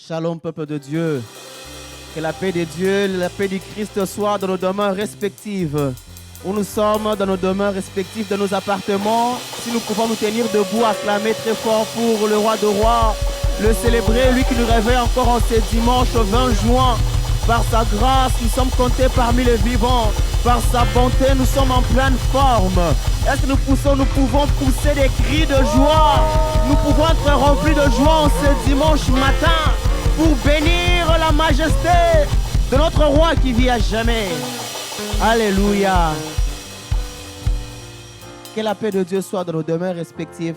Shalom, peuple de Dieu. Que la paix de Dieu, la paix du Christ soit dans nos demeures respectives. Où nous sommes dans nos demeures respectives, dans nos appartements. Si nous pouvons nous tenir debout, acclamer très fort pour le roi de rois, le célébrer, lui qui nous réveille encore en ce dimanche 20 juin. Par sa grâce, nous sommes comptés parmi les vivants. Par sa bonté, nous sommes en pleine forme. Est-ce que nous pouvons pousser des cris de joie? Nous pouvons être remplis de joie en ce dimanche matin pour bénir la majesté de notre roi qui vit à jamais. Alléluia. Que la paix de Dieu soit dans nos demeures respectives.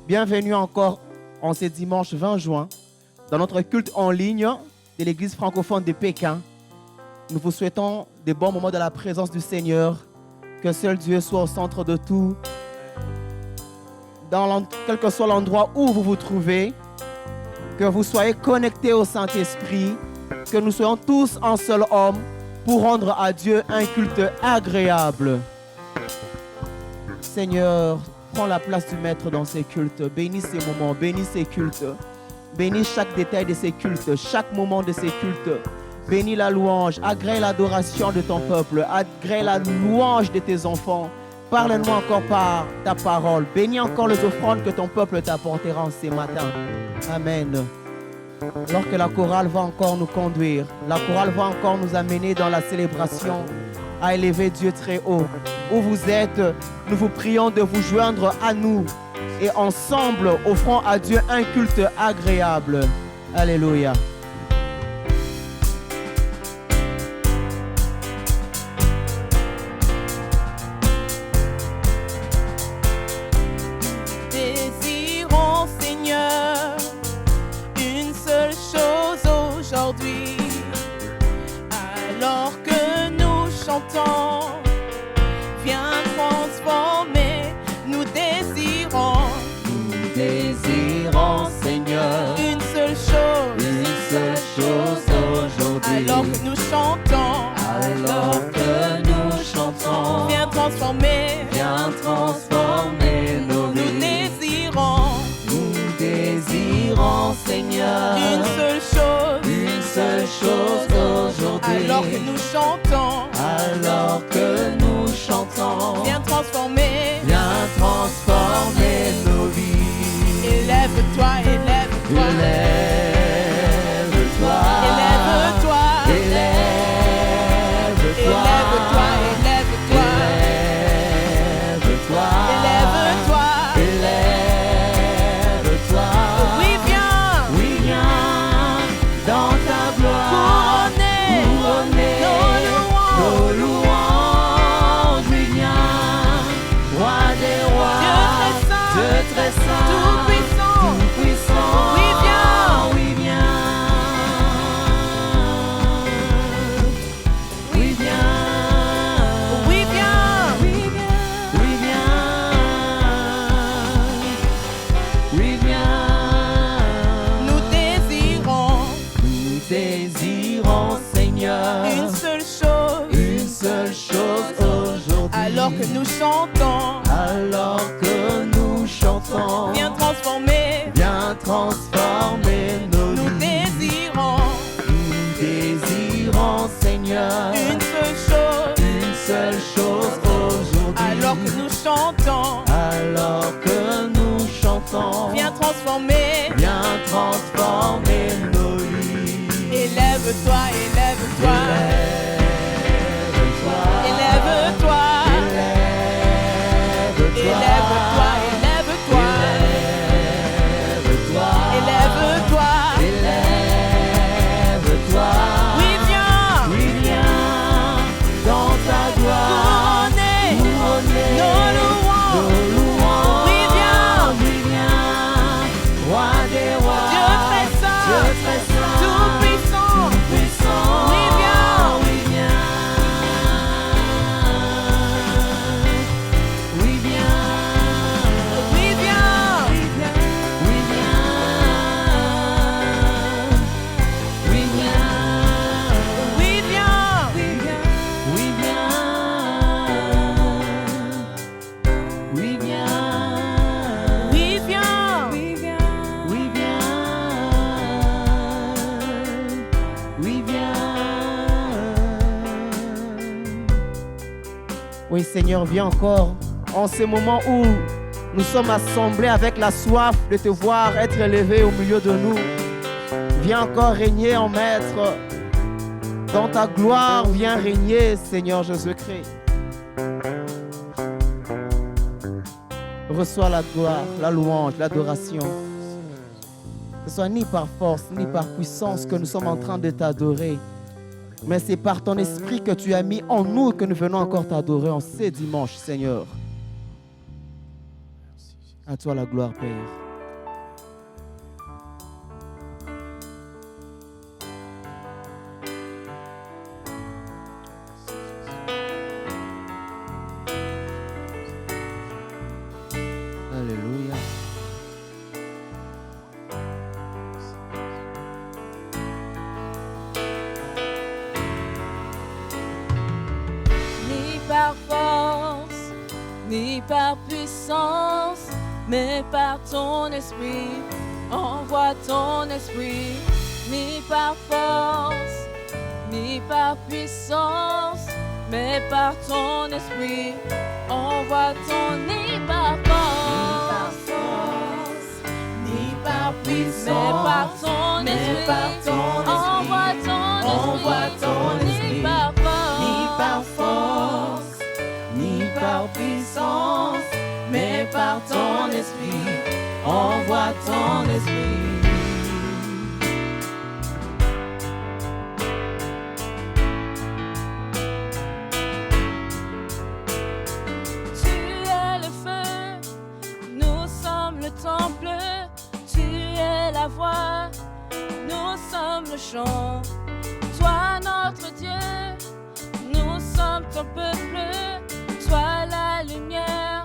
Bienvenue encore en ce dimanche 20 juin dans notre culte en ligne de l'église francophone de Pékin. Nous vous souhaitons des bons moments de la présence du Seigneur. Que seul Dieu soit au centre de tout. Quel que soit l'endroit où vous vous trouvez, que vous soyez connectés au Saint-Esprit, que nous soyons tous un seul homme pour rendre à Dieu un culte agréable. Seigneur, prends la place du Maître dans ces cultes. Bénis ces moments, bénis ces cultes. Bénis chaque détail de ces cultes, chaque moment de ces cultes. Bénis la louange, agrée l'adoration de ton peuple, agrée la louange de tes enfants. Parle-nous encore par ta parole. Bénis encore les offrandes que ton peuple t'apportera ce matin. Amen. Alors que la chorale va encore nous conduire, la chorale va encore nous amener dans la célébration à élever Dieu très haut. Où vous êtes, nous vous prions de vous joindre à nous et ensemble offrons à Dieu un culte agréable. Alléluia. Désirons, Seigneur, une seule chose aujourd'hui, alors que nous chantons, viens transformer, nous désirons, Seigneur, une seule chose aujourd'hui, alors que nous chantons, viens transformer nos nous vies. désirons, Seigneur, une seule chose aujourd'hui, alors que nous chantons, viens transformer nos vies. élève-toi, élève-toi, Élève-toi, élève-toi, élève-toi, élève-toi, élève-toi, élève-toi, élève-toi. élève-toi. Oui, viens dans ta gloire, couronner nos louanges. nos louanges. Oui, viens, roi des rois, Dieu très saint, tout-puissant. tout-puissant. Oui, viens, oui, viens, oui, viens, oui, viens, oui, viens, oui, viens, oui, viens. nous désirons Seigneur, une seule chose aujourd'hui, alors que nous chantons, viens transformer nos nous vies. désirons Seigneur, une seule chose aujourd'hui, alors que nous chantons, viens transformer nos vies. élève-toi, élève-toi, Élève-toi, élève-toi, élève-toi, élève-toi, élève-toi, élève-toi, élève-toi. élève-toi. Oui, viens Oui, viens dans ta gloire, couronner Oui, Seigneur, viens encore en ce moment où nous sommes assemblés avec la soif de te voir être élevé au milieu de nous. Viens encore régner en maître. Dans ta gloire, viens régner, Seigneur Jésus-Christ. Reçois la gloire, la louange, l'adoration. Ce soit ni par force, ni par puissance que nous sommes en train de t'adorer. Mais c'est par ton esprit que tu as mis en nous que nous venons encore t'adorer en ce dimanche, Seigneur. À toi la gloire, Père. Alléluia. Ni par force, ni par puissance, mais par ton esprit. Envoie ton esprit. Ni par force, ni par puissance, mais par ton esprit. Envoie ton ni par force, ni par puissance, mais par ton mais esprit. par ton esprit. Envoie ton esprit. Ni par force, ni par puissance, mais par ton esprit. Envoie ton esprit. Tu es le feu, nous sommes le temple. Tu es la voix, nous sommes le chant. Toi notre Dieu, nous sommes ton peuple. Toi la lumière,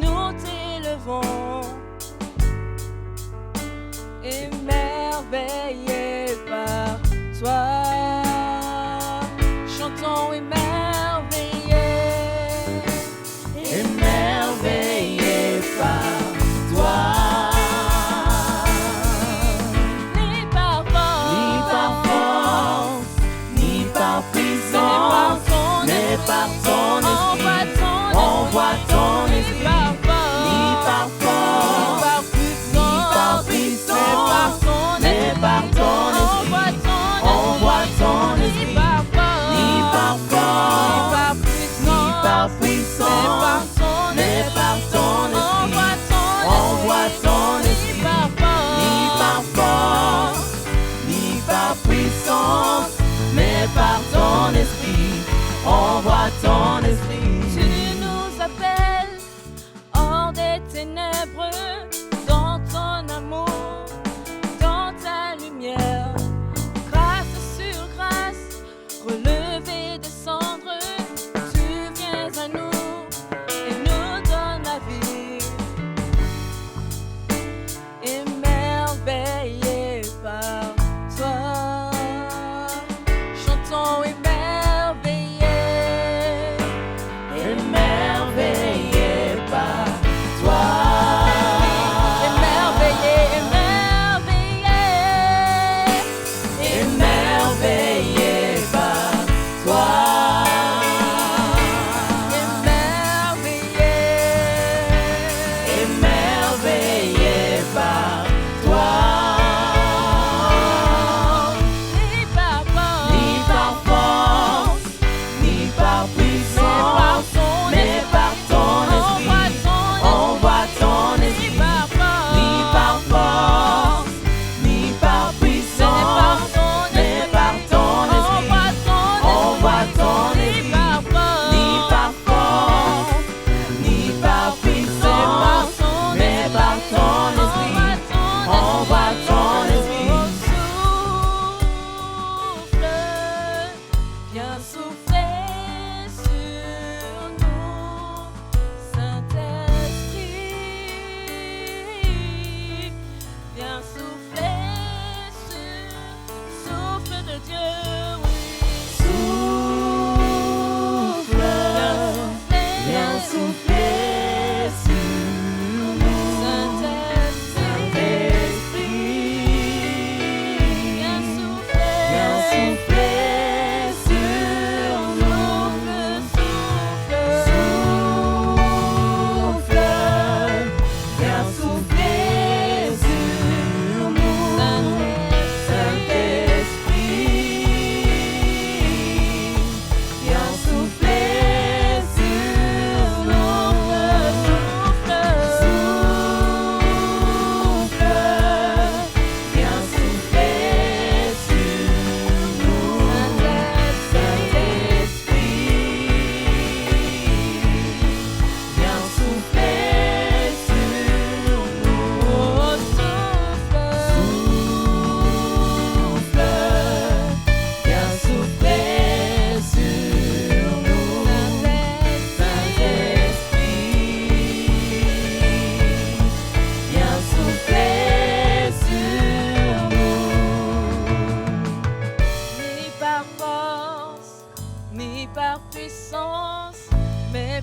nous t'élevons. Émerveillés par toi, chantons émerveillés. Émerveillé par toi. Ni par force, Ni par puissance, mais par ton esprit. Envoie ton esprit. Ni par force, ni par puissance, mais par ton esprit. Envoie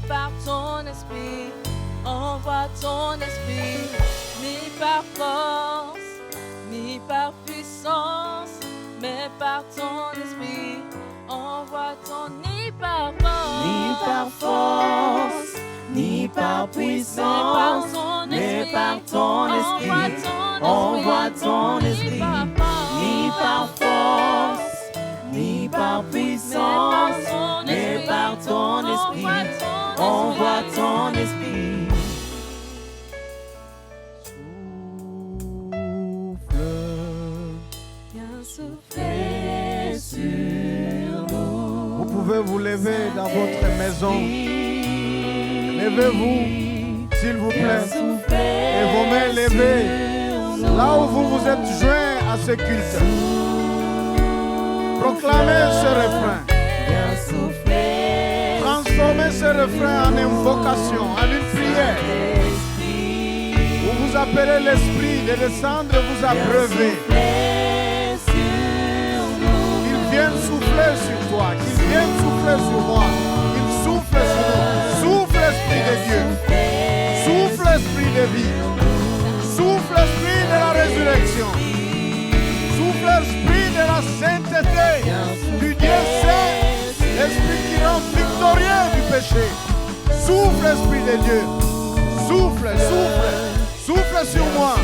par ton esprit. Envoie ton esprit, ni par force, ni par puissance, mais par ton esprit. Envoie ton ni par force, Ni par force, ni par puissance, mais par ton esprit. Envoie ton esprit. Ni par force, ni par puissance, mais par ton esprit. Envoie ton esprit. Viens souffler sur nous. Vous pouvez vous lever dans votre maison. Levez-vous, s'il vous plaît. Et vos mains levées. Là où vous vous êtes joints à ce culte. Proclamez ce refrain. Transformez ce refrain en invocation, en une prière. Vous vous appelez l'Esprit de descendre vous abreuver. Qu'il vienne souffler sur toi, qu'il vienne souffler sur moi, qu'il souffle sur nous. Souffle l'Esprit de Dieu. Souffle l'Esprit de vie. Souffle l'Esprit de la résurrection. Souffle l'Esprit de la sainteté, du Dieu saint. L'Esprit qui rend victorieux du péché. Souffle l'Esprit de Dieu. Souffle, souffle, souffle sur moi.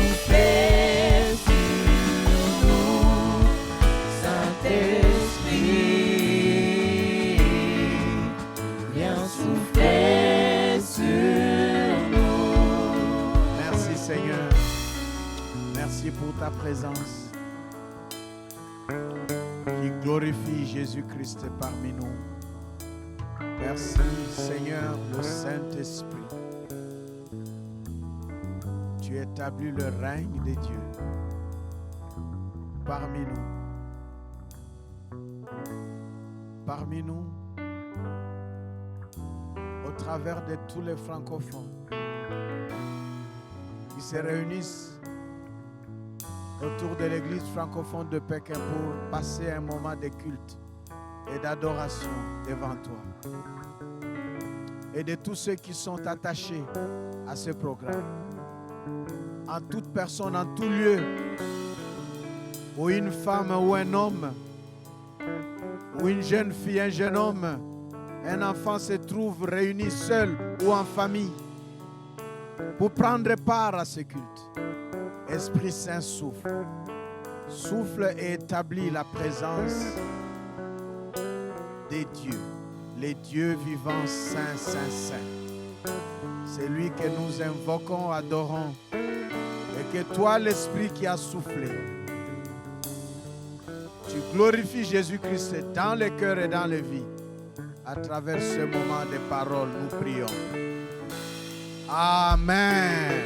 Merci Seigneur. Merci pour ta présence qui glorifie Jésus-Christ parmi nous. Merci Seigneur, le Saint-Esprit. Tu établis le règne de Dieu parmi nous. Parmi nous, au travers de tous les francophones qui se réunissent autour de l'église francophone de Pékin pour passer un moment de culte et d'adoration devant toi. Et de tous ceux qui sont attachés à ce programme. En toute personne, en tout lieu, où une femme ou un homme, où une jeune fille, un jeune homme, un enfant se trouve réuni seul ou en famille pour prendre part à ce culte. Esprit Saint souffle. Souffle et établit la présence des dieux. Les dieux vivants saints, saints, saints. C'est lui que nous invoquons, adorons. Et que toi, l'Esprit qui a soufflé, tu glorifies Jésus-Christ dans les cœurs et dans les vies. À travers ce moment de parole, nous prions. Amen.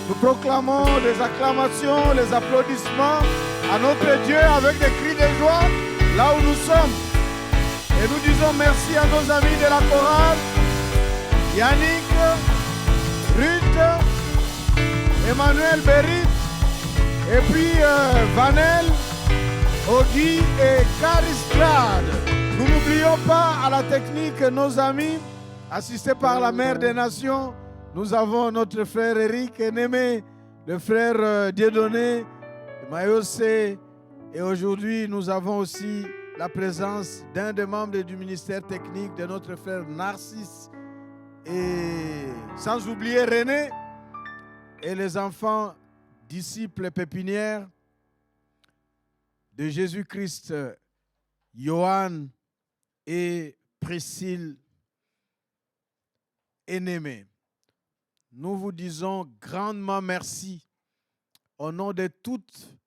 Nous proclamons les acclamations, les applaudissements à notre Dieu avec des cris de joie là où nous sommes. Et nous disons merci à nos amis de la chorale, Yannick, Ruth, Emmanuel Berit, et puis Vanel, Ogi et Caristrade. Nous n'oublions pas à la technique nos amis, assistés par la Mère des Nations. Nous avons notre frère Eric Némé, le frère Dieudonné, Mayosé, et aujourd'hui nous avons aussi la présence d'un des membres du ministère technique de notre frère Narcisse, et sans oublier René et les enfants disciples pépinières de Jésus-Christ, Johan et Priscille Némé. Nous vous disons grandement merci au nom de toute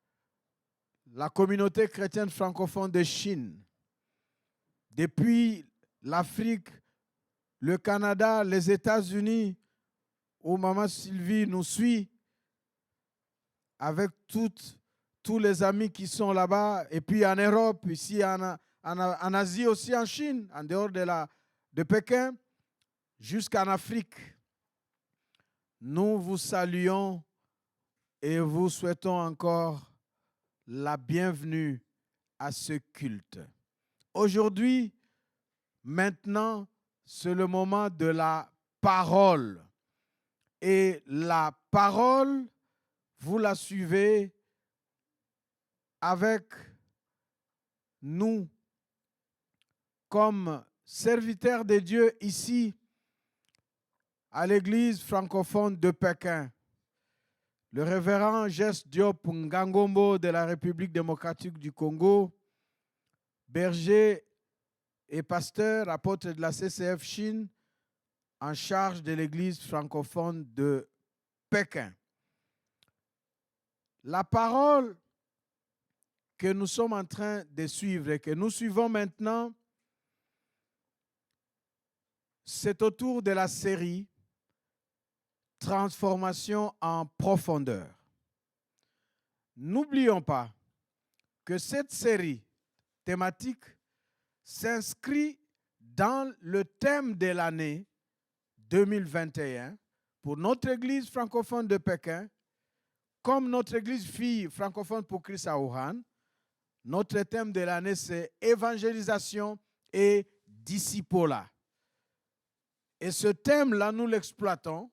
la communauté chrétienne francophone de Chine. Depuis l'Afrique, le Canada, les États-Unis, où Maman Sylvie nous suit, avec tous les amis qui sont là-bas, et puis en Europe, ici en Asie aussi, en Chine, en dehors de Pékin, jusqu'en Afrique. Nous vous saluons et vous souhaitons encore la bienvenue à ce culte. Aujourd'hui, maintenant, c'est le moment de la parole. Et la parole, vous la suivez avec nous comme serviteurs de Dieu ici à l'église francophone de Pékin. Le révérend Jess Diop Ngangombo de la République démocratique du Congo, berger et pasteur, apôtre de la CCF Chine, en charge de l'église francophone de Pékin. La parole que nous sommes en train de suivre et que nous suivons maintenant, c'est autour de la série Transformation en profondeur. N'oublions pas que cette série thématique s'inscrit dans le thème de l'année 2021 pour notre église francophone de Pékin, comme notre église fille francophone pour Christ à Wuhan. Notre thème de l'année, c'est évangélisation et discipolat. Et ce thème-là, nous l'exploitons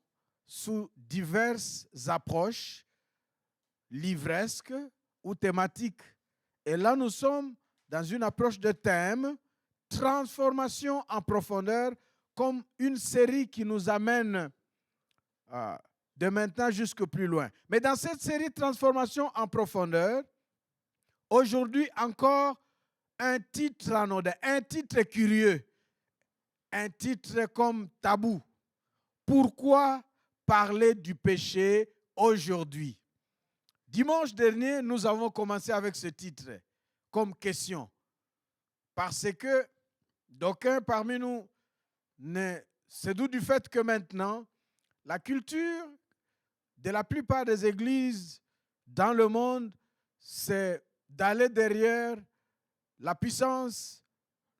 sous diverses approches livresques ou thématiques. Et là, nous sommes dans une approche de thème, transformation en profondeur, comme une série qui nous amène de maintenant jusque plus loin. Mais dans cette série transformation en profondeur, aujourd'hui encore un titre anodin, un titre curieux, un titre comme tabou. Pourquoi parler du péché aujourd'hui? Dimanche dernier, nous avons commencé avec ce titre comme question. Parce que d'aucuns parmi nous se doutent du fait que maintenant, la culture de la plupart des églises dans le monde, c'est d'aller derrière la puissance,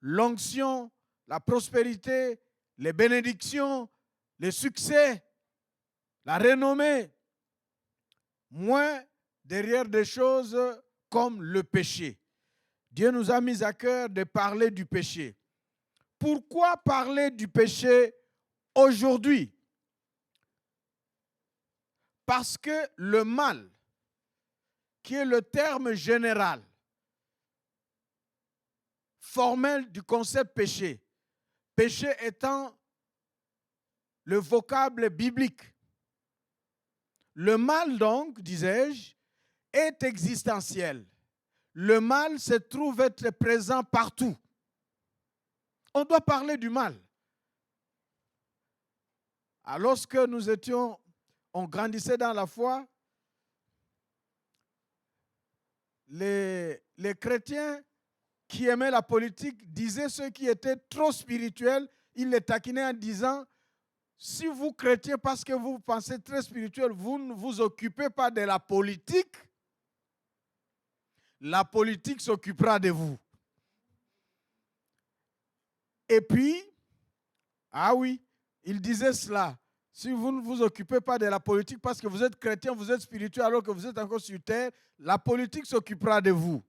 l'onction, la prospérité, les bénédictions, les succès, la renommée, moins derrière des choses comme le péché. Dieu nous a mis à cœur de parler du péché. Pourquoi parler du péché aujourd'hui? Parce que le mal, qui est le terme général, formel du concept péché, péché étant le vocable biblique. Le mal, donc, disais-je, est existentiel. Le mal se trouve être présent partout. On doit parler du mal. Alors, lorsque on grandissait dans la foi, les chrétiens qui aimaient la politique disaient ceux qui étaient trop spirituels, ils les taquinaient en disant: si vous chrétiens, parce que vous pensez très spirituel, vous ne vous occupez pas de la politique s'occupera de vous. Et puis, ah oui, il disait cela. Si vous ne vous occupez pas de la politique parce que vous êtes chrétien, vous êtes spirituel alors que vous êtes encore sur terre, la politique s'occupera de vous.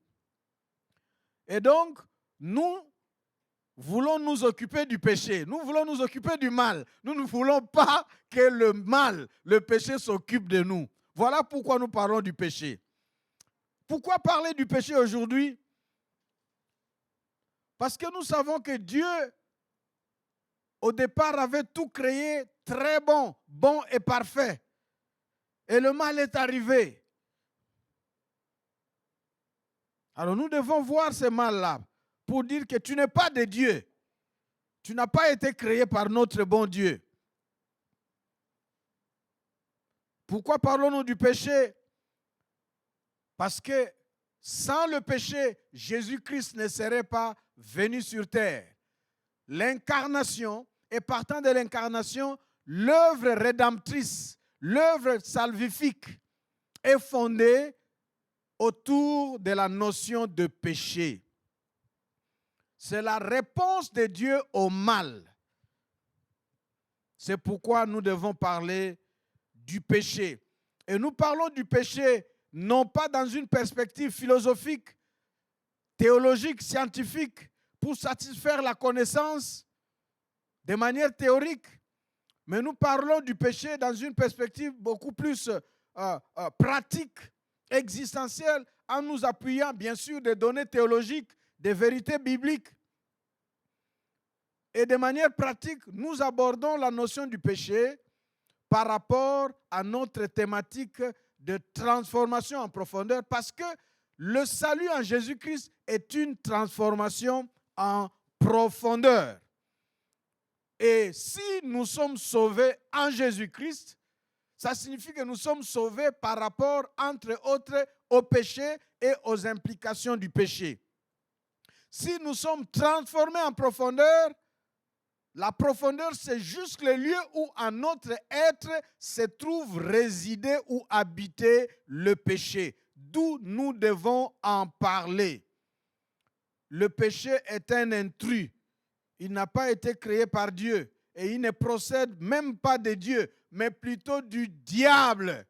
Et donc, nous voulons nous occuper du péché. Nous voulons nous occuper du mal. Nous ne voulons pas que le mal, le péché s'occupe de nous. Voilà pourquoi nous parlons du péché. Pourquoi parler du péché aujourd'hui? Parce que nous savons que Dieu, au départ, avait tout créé très bon, bon et parfait. Et le mal est arrivé. Alors nous devons voir ce mal-là pour dire que tu n'es pas de Dieu. Tu n'as pas été créé par notre bon Dieu. Pourquoi parlons-nous du péché? Parce que sans le péché, Jésus-Christ ne serait pas venu sur terre. L'incarnation, et partant de l'incarnation, l'œuvre rédemptrice, l'œuvre salvifique est fondée autour de la notion de péché. C'est la réponse de Dieu au mal. C'est pourquoi nous devons parler du péché. Et nous parlons du péché non pas dans une perspective philosophique, théologique, scientifique, pour satisfaire la connaissance de manière théorique, mais nous parlons du péché dans une perspective beaucoup plus pratique, existentielle, en nous appuyant bien sûr des données théologiques, des vérités bibliques. Et de manière pratique, nous abordons la notion du péché par rapport à notre thématique de transformation en profondeur, parce que le salut en Jésus-Christ est une transformation en profondeur. Et si nous sommes sauvés en Jésus-Christ, ça signifie que nous sommes sauvés par rapport, entre autres, au péché et aux implications du péché. Si nous sommes transformés en profondeur, la profondeur, c'est juste le lieu où en notre être se trouve résider ou habiter le péché, d'où nous devons en parler. Le péché est un intrus. Il n'a pas été créé par Dieu et il ne procède même pas de Dieu, mais plutôt du diable.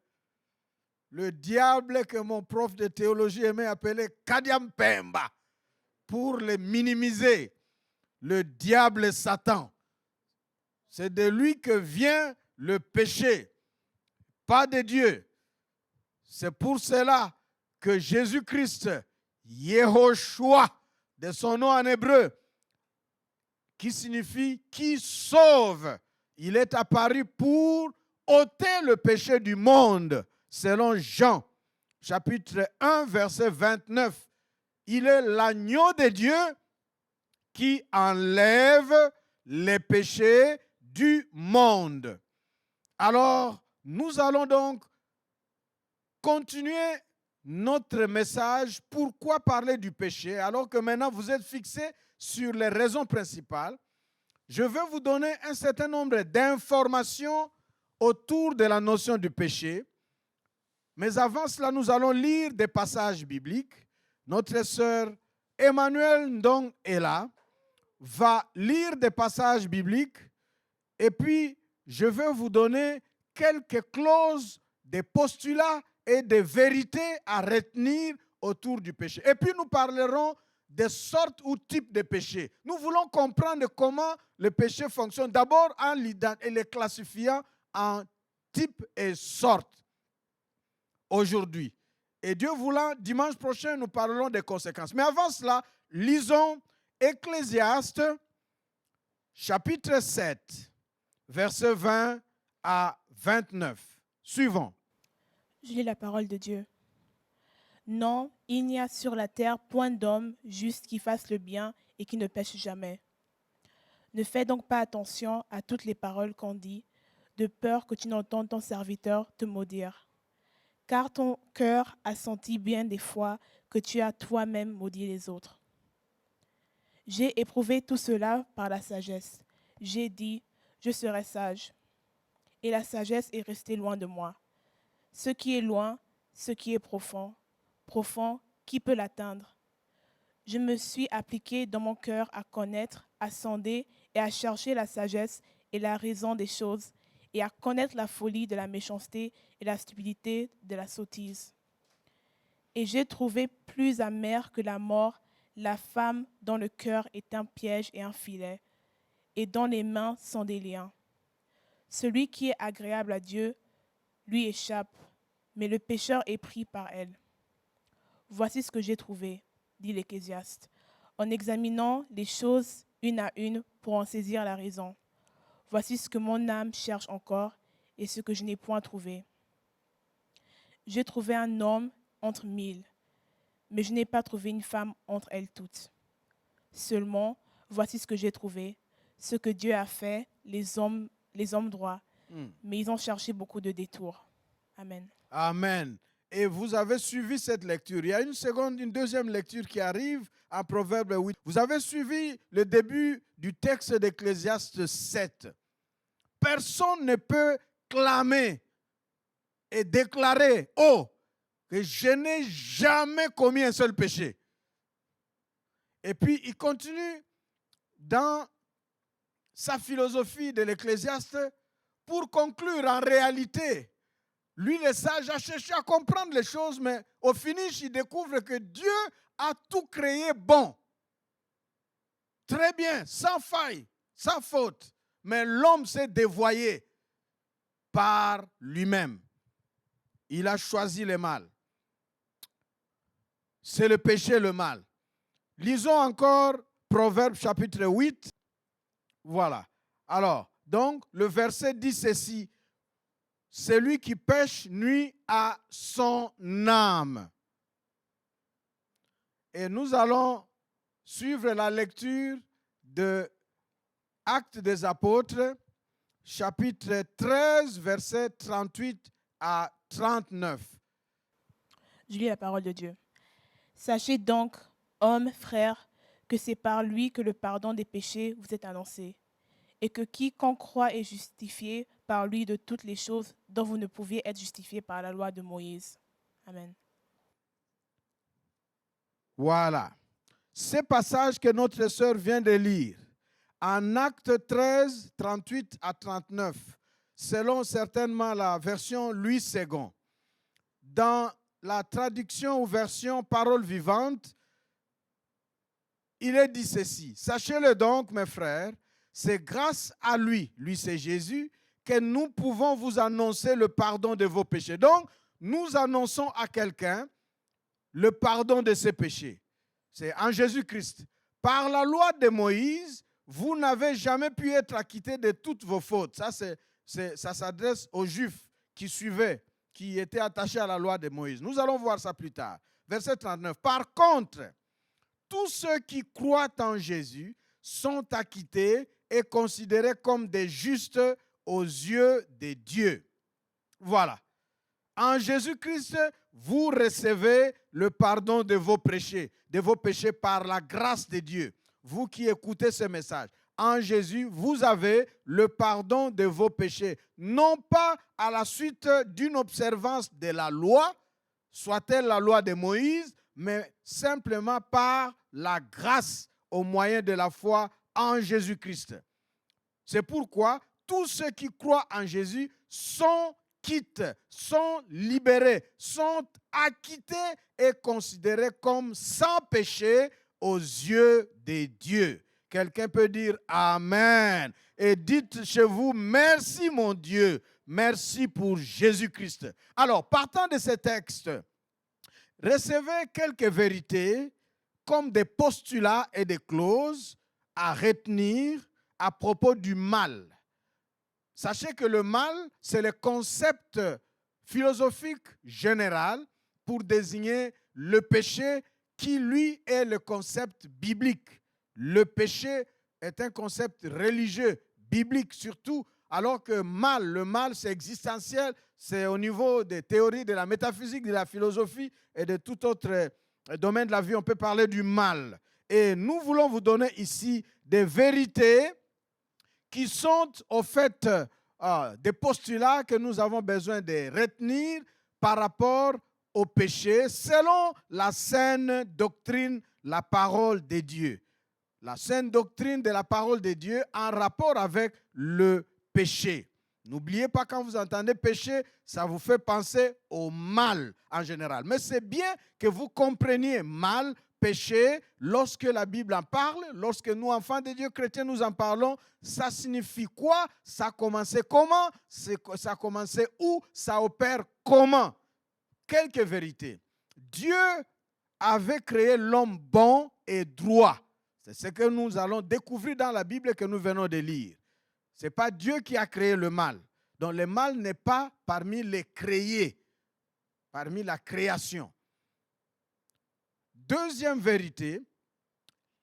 Le diable que mon prof de théologie aimait appeler Kadiam Pemba pour le minimiser. Le diable Satan. C'est de lui que vient le péché, pas de Dieu. C'est pour cela que Jésus-Christ, Yehoshua, de son nom en hébreu, qui signifie « qui sauve », il est apparu pour ôter le péché du monde, selon Jean, chapitre 1, verset 29. Il est l'agneau de Dieu qui enlève les péchés du monde. Alors, nous allons donc continuer notre message. Pourquoi parler du péché? Alors que maintenant vous êtes fixés sur les raisons principales, je vais vous donner un certain nombre d'informations autour de la notion du péché. Mais avant cela, nous allons lire des passages bibliques. Notre sœur Emmanuel Ndong est là, va lire des passages bibliques et puis je vais vous donner quelques clauses, des postulats et des vérités à retenir autour du péché. Et puis nous parlerons des sortes ou types de péchés. Nous voulons comprendre comment le péché fonctionne, d'abord en les classifiant en types et sortes aujourd'hui. Et Dieu voulant, dimanche prochain, nous parlerons des conséquences. Mais avant cela, lisons Ecclésiaste, chapitre 7, versets 20 à 29. Suivons. Je lis la parole de Dieu. Non, il n'y a sur la terre point d'homme juste qui fasse le bien et qui ne pêche jamais. Ne fais donc pas attention à toutes les paroles qu'on dit, de peur que tu n'entendes ton serviteur te maudire. Car ton cœur a senti bien des fois que tu as toi-même maudit les autres. J'ai éprouvé tout cela par la sagesse. J'ai dit, je serai sage. Et la sagesse est restée loin de moi. Ce qui est loin, ce qui est profond, profond, qui peut l'atteindre? Je me suis appliqué dans mon cœur à connaître, à sonder et à chercher la sagesse et la raison des choses, et à connaître la folie de la méchanceté et la stupidité de la sottise. Et j'ai trouvé plus amer que la mort la femme dont le cœur est un piège et un filet, et dont les mains sont des liens. Celui qui est agréable à Dieu lui échappe, mais le pécheur est pris par elle. Voici ce que j'ai trouvé, dit l'Ecclésiaste, en examinant les choses une à une pour en saisir la raison. Voici ce que mon âme cherche encore et ce que je n'ai point trouvé. J'ai trouvé un homme entre 1000, mais je n'ai pas trouvé une femme entre elles toutes. Seulement, voici ce que j'ai trouvé, ce que Dieu a fait, les hommes droits, mais ils ont cherché beaucoup de détours. Amen. Amen. Et vous avez suivi cette lecture. Il y a une deuxième lecture qui arrive en Proverbe 8. Vous avez suivi le début du texte d'Ecclésiaste 7. Personne ne peut clamer et déclarer « Oh, que je n'ai jamais commis un seul péché ». Et puis, il continue dans sa philosophie de l'Ecclésiaste pour conclure en réalité. Lui, le sage, a cherché à comprendre les choses, mais au finish, il découvre que Dieu a tout créé bon. Très bien, sans faille, sans faute. Mais l'homme s'est dévoyé par lui-même. Il a choisi le mal. C'est le péché, le mal. Lisons encore Proverbes chapitre 8. Voilà. Alors, donc, le verset dit ceci. Celui qui pêche nuit à son âme. Et nous allons suivre la lecture de Actes des Apôtres, chapitre 13, versets 38 à 39. Je lis la parole de Dieu. Sachez donc, hommes, frères, que c'est par lui que le pardon des péchés vous est annoncé, et que quiconque croit est justifié par lui de toutes les choses dont vous ne pouviez être justifiés par la loi de Moïse. Amen. Voilà. Ces passages que notre sœur vient de lire, en Acte 13, 38 à 39, selon certainement la version Louis II, dans la traduction ou version Parole vivante, il est dit ceci. Sachez-le donc, mes frères, c'est grâce à lui c'est Jésus, que nous pouvons vous annoncer le pardon de vos péchés. Donc, nous annonçons à quelqu'un le pardon de ses péchés. C'est en Jésus-Christ. Par la loi de Moïse, vous n'avez jamais pu être acquitté de toutes vos fautes. Ça s'adresse aux Juifs qui suivaient, qui étaient attachés à la loi de Moïse. Nous allons voir ça plus tard. Verset 39. Par contre, tous ceux qui croient en Jésus sont acquittés et considérés comme des justes aux yeux de Dieu. Voilà. En Jésus-Christ, vous recevez le pardon de vos péchés par la grâce de Dieu. Vous qui écoutez ce message, en Jésus, vous avez le pardon de vos péchés. Non pas à la suite d'une observance de la loi, soit-elle la loi de Moïse, mais simplement par la grâce au moyen de la foi en Jésus-Christ. C'est pourquoi tous ceux qui croient en Jésus sont quittes, sont libérés, sont acquittés et considérés comme sans péché aux yeux de Dieu. Quelqu'un peut dire Amen. Et dites chez vous, merci mon Dieu, merci pour Jésus-Christ. Alors, partant de ce texte, recevez quelques vérités comme des postulats et des clauses à retenir à propos du mal. Sachez que le mal, c'est le concept philosophique général pour désigner le péché qui, lui, est le concept biblique. Le péché est un concept religieux, biblique surtout, alors que le mal, c'est existentiel, c'est au niveau des théories de la métaphysique, de la philosophie et de tout autre domaine de la vie. On peut parler du mal. Et nous voulons vous donner ici des vérités qui sont au fait des postulats que nous avons besoin de retenir par rapport au péché selon la saine doctrine, la parole de Dieu. La saine doctrine de la parole de Dieu en rapport avec le péché. N'oubliez pas, quand vous entendez péché, ça vous fait penser au mal en général. Mais c'est bien que vous compreniez mal, péché, lorsque la Bible en parle, lorsque nous, enfants de Dieu chrétiens, nous en parlons, ça signifie quoi? Ça a commencé comment? Ça a commencé où? Ça opère comment? Quelques vérités. Dieu avait créé l'homme bon et droit. C'est ce que nous allons découvrir dans la Bible que nous venons de lire. Ce n'est pas Dieu qui a créé le mal. Donc le mal n'est pas parmi les créés, parmi la création. Deuxième vérité,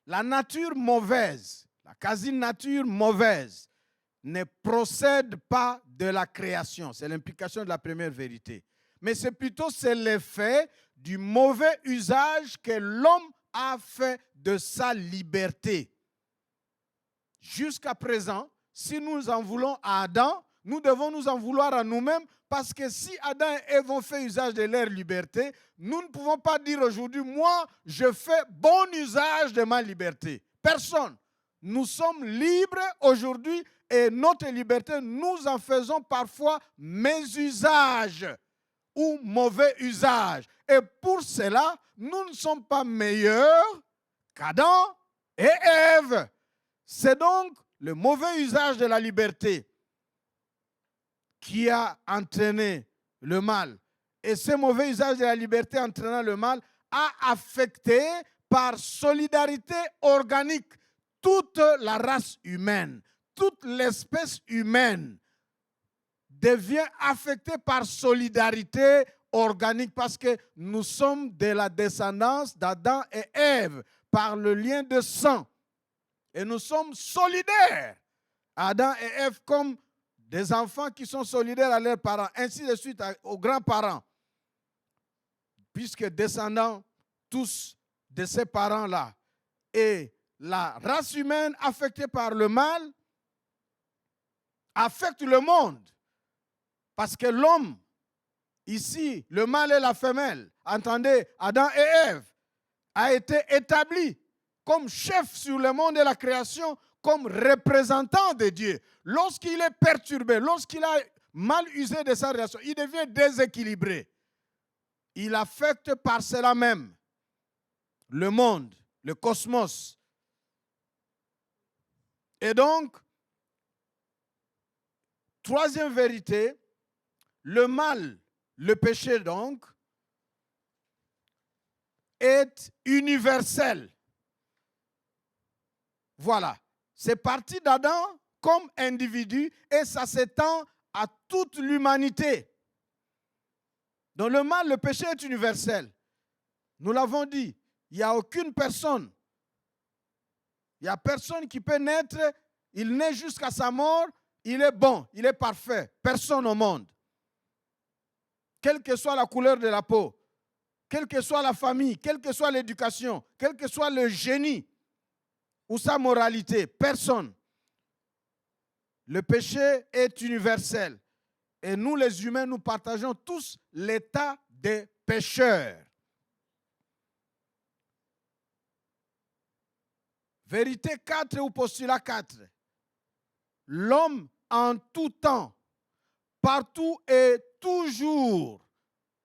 la nature mauvaise, la quasi-nature mauvaise, ne procède pas de la création. C'est l'implication de la première vérité. Mais c'est plutôt l'effet du mauvais usage que l'homme a fait de sa liberté. Jusqu'à présent, si nous en voulons à Adam, nous devons nous en vouloir à nous-mêmes, parce que si Adam et Ève ont fait usage de leur liberté, nous ne pouvons pas dire aujourd'hui, moi, je fais bon usage de ma liberté. Personne. Nous sommes libres aujourd'hui et notre liberté, nous en faisons parfois mésusage ou mauvais usage. Et pour cela, nous ne sommes pas meilleurs qu'Adam et Ève. C'est donc le mauvais usage de la liberté qui a entraîné le mal. Et ce mauvais usage de la liberté entraînant le mal a affecté par solidarité organique toute la race humaine, toute l'espèce humaine devient affectée par solidarité organique parce que nous sommes de la descendance d'Adam et Ève par le lien de sang. Et nous sommes solidaires. Adam et Ève comme des enfants qui sont solidaires à leurs parents, ainsi de suite aux grands-parents. Puisque descendants tous de ces parents-là. Et la race humaine affectée par le mal affecte le monde. Parce que l'homme, ici, le mâle et la femelle, entendez, Adam et Ève, a été établi comme chef sur le monde et la création, comme représentant de Dieu. Lorsqu'il est perturbé, lorsqu'il a mal usé de sa relation, il devient déséquilibré. Il affecte par cela même le monde, le cosmos. Et donc, troisième vérité, le mal, le péché donc, est universel. Voilà, c'est parti d'Adam comme individu et ça s'étend à toute l'humanité. Donc le mal, le péché est universel. Nous l'avons dit, il n'y a aucune personne, il n'y a personne qui peut naître, il naît jusqu'à sa mort, il est bon, il est parfait. Personne au monde. Quelle que soit la couleur de la peau, quelle que soit la famille, quelle que soit l'éducation, quel que soit le génie ou sa moralité, personne. Le péché est universel. Et nous, les humains, nous partageons tous l'état des pécheurs. Vérité 4 ou postulat 4. L'homme en tout temps, partout et toujours,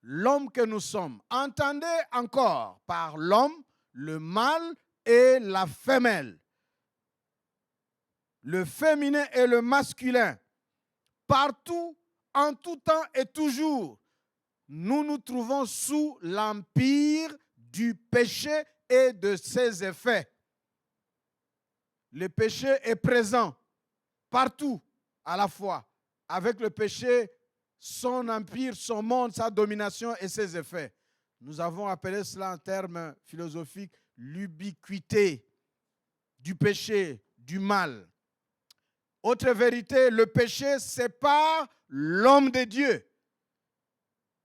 l'homme que nous sommes. Entendez encore par l'homme, le mâle et la femelle. Le féminin et le masculin. Partout, en tout temps et toujours, nous nous trouvons sous l'empire du péché et de ses effets. Le péché est présent partout à la fois. Avec le péché, son empire, son monde, sa domination et ses effets. Nous avons appelé cela en termes philosophiques l'ubiquité du péché, du mal. Autre vérité, le péché sépare l'homme de Dieu.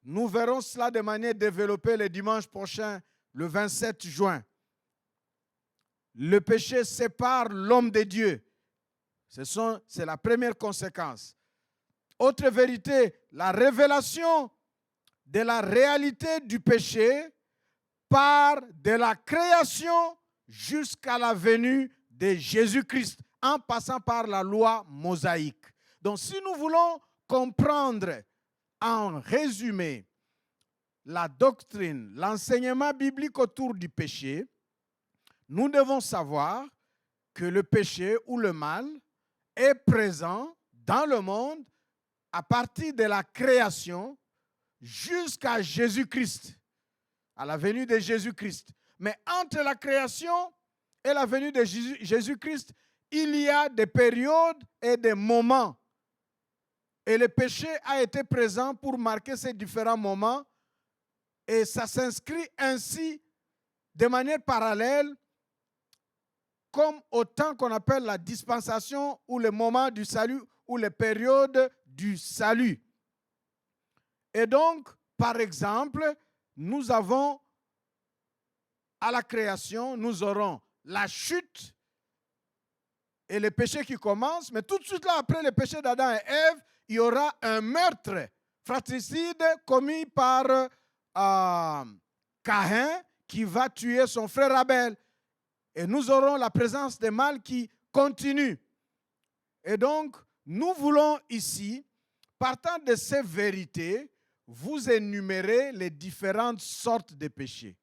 Nous verrons cela de manière développée le dimanche prochain, le 27 juin. Le péché sépare l'homme de Dieu. C'est la première conséquence. Autre vérité, la révélation de la réalité du péché part de la création jusqu'à la venue de Jésus-Christ, en passant par la loi mosaïque. Donc, si nous voulons comprendre en résumé la doctrine, l'enseignement biblique autour du péché, nous devons savoir que le péché ou le mal est présent dans le monde à partir de la création jusqu'à Jésus-Christ, à la venue de Jésus-Christ. Mais entre la création et la venue de Jésus-Christ, il y a des périodes et des moments. Et le péché a été présent pour marquer ces différents moments. Et ça s'inscrit ainsi de manière parallèle comme au temps qu'on appelle la dispensation ou le moment du salut ou les périodes du salut. Et donc, par exemple, nous avons à la création, nous aurons la chute et le péché qui commence, mais tout de suite là, après le péché d'Adam et Ève, il y aura un meurtre fratricide commis par Caïn qui va tuer son frère Abel. Et nous aurons la présence des mâles qui continue. Et donc, nous voulons ici, partant de ces vérités, vous énumérer les différentes sortes de péchés,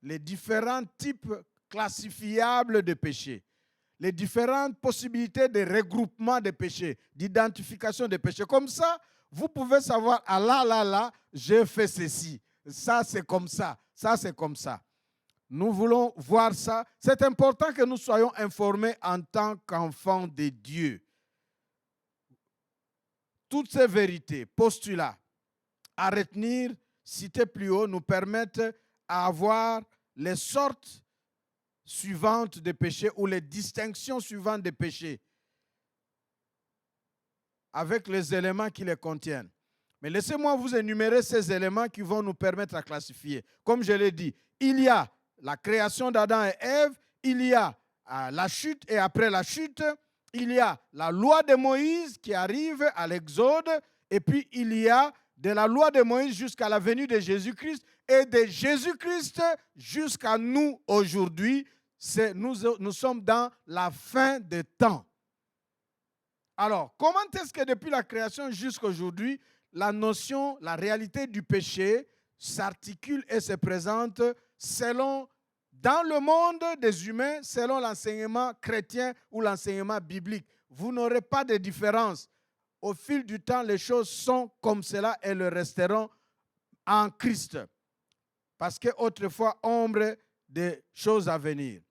les différents types classifiables de péchés, les différentes possibilités de regroupement des péchés, d'identification des péchés. Comme ça, vous pouvez savoir, ah là, j'ai fait ceci. Ça, c'est comme ça. Ça, c'est comme ça. Nous voulons voir ça. C'est important que nous soyons informés en tant qu'enfants de Dieu. Toutes ces vérités, postulats, à retenir, cités plus haut, nous permettent d'avoir les sortes suivantes de péchés ou les distinctions suivantes des péchés avec les éléments qui les contiennent. Mais laissez-moi vous énumérer ces éléments qui vont nous permettre de classifier. Comme je l'ai dit, il y a la création d'Adam et Ève, il y a la chute et après la chute, il y a la loi de Moïse qui arrive à l'Exode, et puis il y a de la loi de Moïse jusqu'à la venue de Jésus-Christ, et de Jésus-Christ jusqu'à nous aujourd'hui. Nous sommes dans la fin des temps. Alors, comment est-ce que depuis la création jusqu'à aujourd'hui, la notion, la réalité du péché s'articule et se présente dans le monde des humains, selon l'enseignement chrétien ou l'enseignement biblique? Vous n'aurez pas de différence. Au fil du temps, les choses sont comme cela et le resteront en Christ. Parce qu'autrefois, ombre des choses à venir.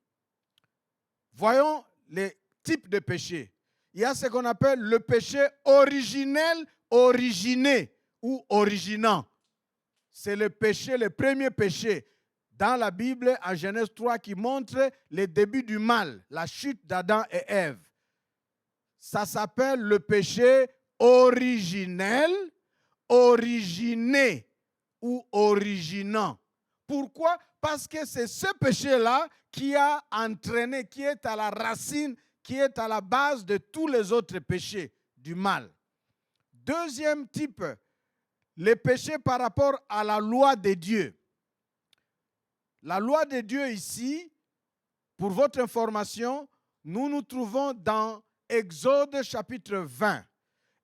Voyons les types de péchés. Il y a ce qu'on appelle le péché originel, originé ou originant. C'est le péché, le premier péché dans la Bible, en Genèse 3, qui montre le début du mal, la chute d'Adam et Ève. Ça s'appelle le péché originel, originé ou originant. Pourquoi? Parce que c'est ce péché-là qui a entraîné, qui est à la racine, qui est à la base de tous les autres péchés du mal. Deuxième type, les péchés par rapport à la loi de Dieu. La loi de Dieu ici, pour votre information, nous nous trouvons dans Exode chapitre 20.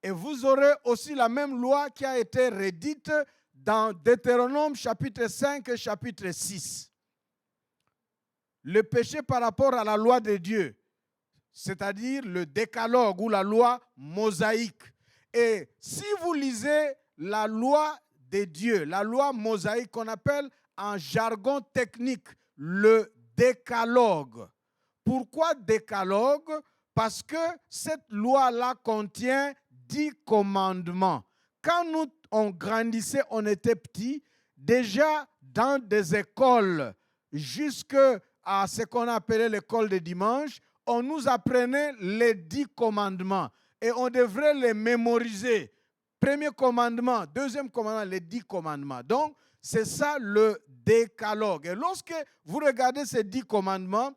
Et vous aurez aussi la même loi qui a été rédite dans Deutéronome chapitre 5 et chapitre 6. Le péché par rapport à la loi de Dieu, c'est-à-dire le décalogue ou la loi mosaïque. Et si vous lisez la loi de Dieu, la loi mosaïque qu'on appelle en jargon technique le décalogue. Pourquoi décalogue? Parce que cette loi-là contient 10 commandements. Quand on grandissait, on était petit, déjà dans des écoles, jusqu'à ce qu'on appelait l'école de dimanche, on nous apprenait les 10 commandements et on devrait les mémoriser. Premier commandement, deuxième commandement, les 10 commandements. Donc, c'est ça le décalogue. Et lorsque vous regardez ces 10 commandements,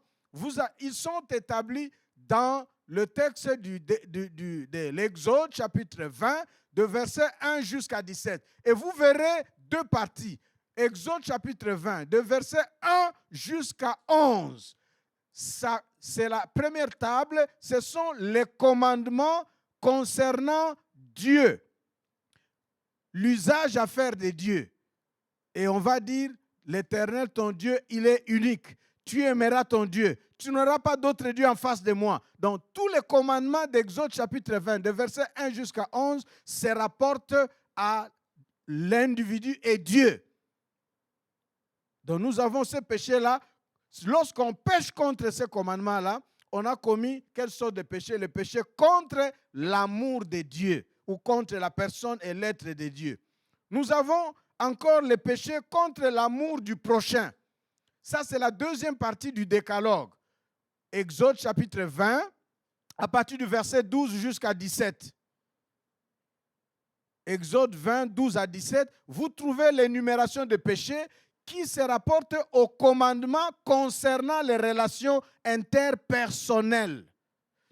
ils sont établis dans le texte de l'Exode, chapitre 20, de verset 1 jusqu'à 17. Et vous verrez deux parties. Exode, chapitre 20, de verset 1 jusqu'à 11. Ça, c'est la première table. Ce sont les commandements concernant Dieu. L'usage à faire de Dieu. Et on va dire, l'Éternel, ton Dieu, il est unique. Tu aimeras ton Dieu. Tu n'auras pas d'autre Dieu en face de moi. Donc, tous les commandements d'Exode chapitre 20, de verset 1 jusqu'à 11, se rapportent à l'individu et Dieu. Donc, nous avons ce péché-là. Lorsqu'on pêche contre ce commandement-là, on a commis quelle sorte de péché? Le péché contre l'amour de Dieu ou contre la personne et l'être de Dieu. Nous avons encore le péché contre l'amour du prochain. Ça, c'est la deuxième partie du décalogue. Exode chapitre 20, à partir du verset 12 jusqu'à 17. Exode 20, 12 à 17, vous trouvez l'énumération de péchés qui se rapportent au commandement concernant les relations interpersonnelles.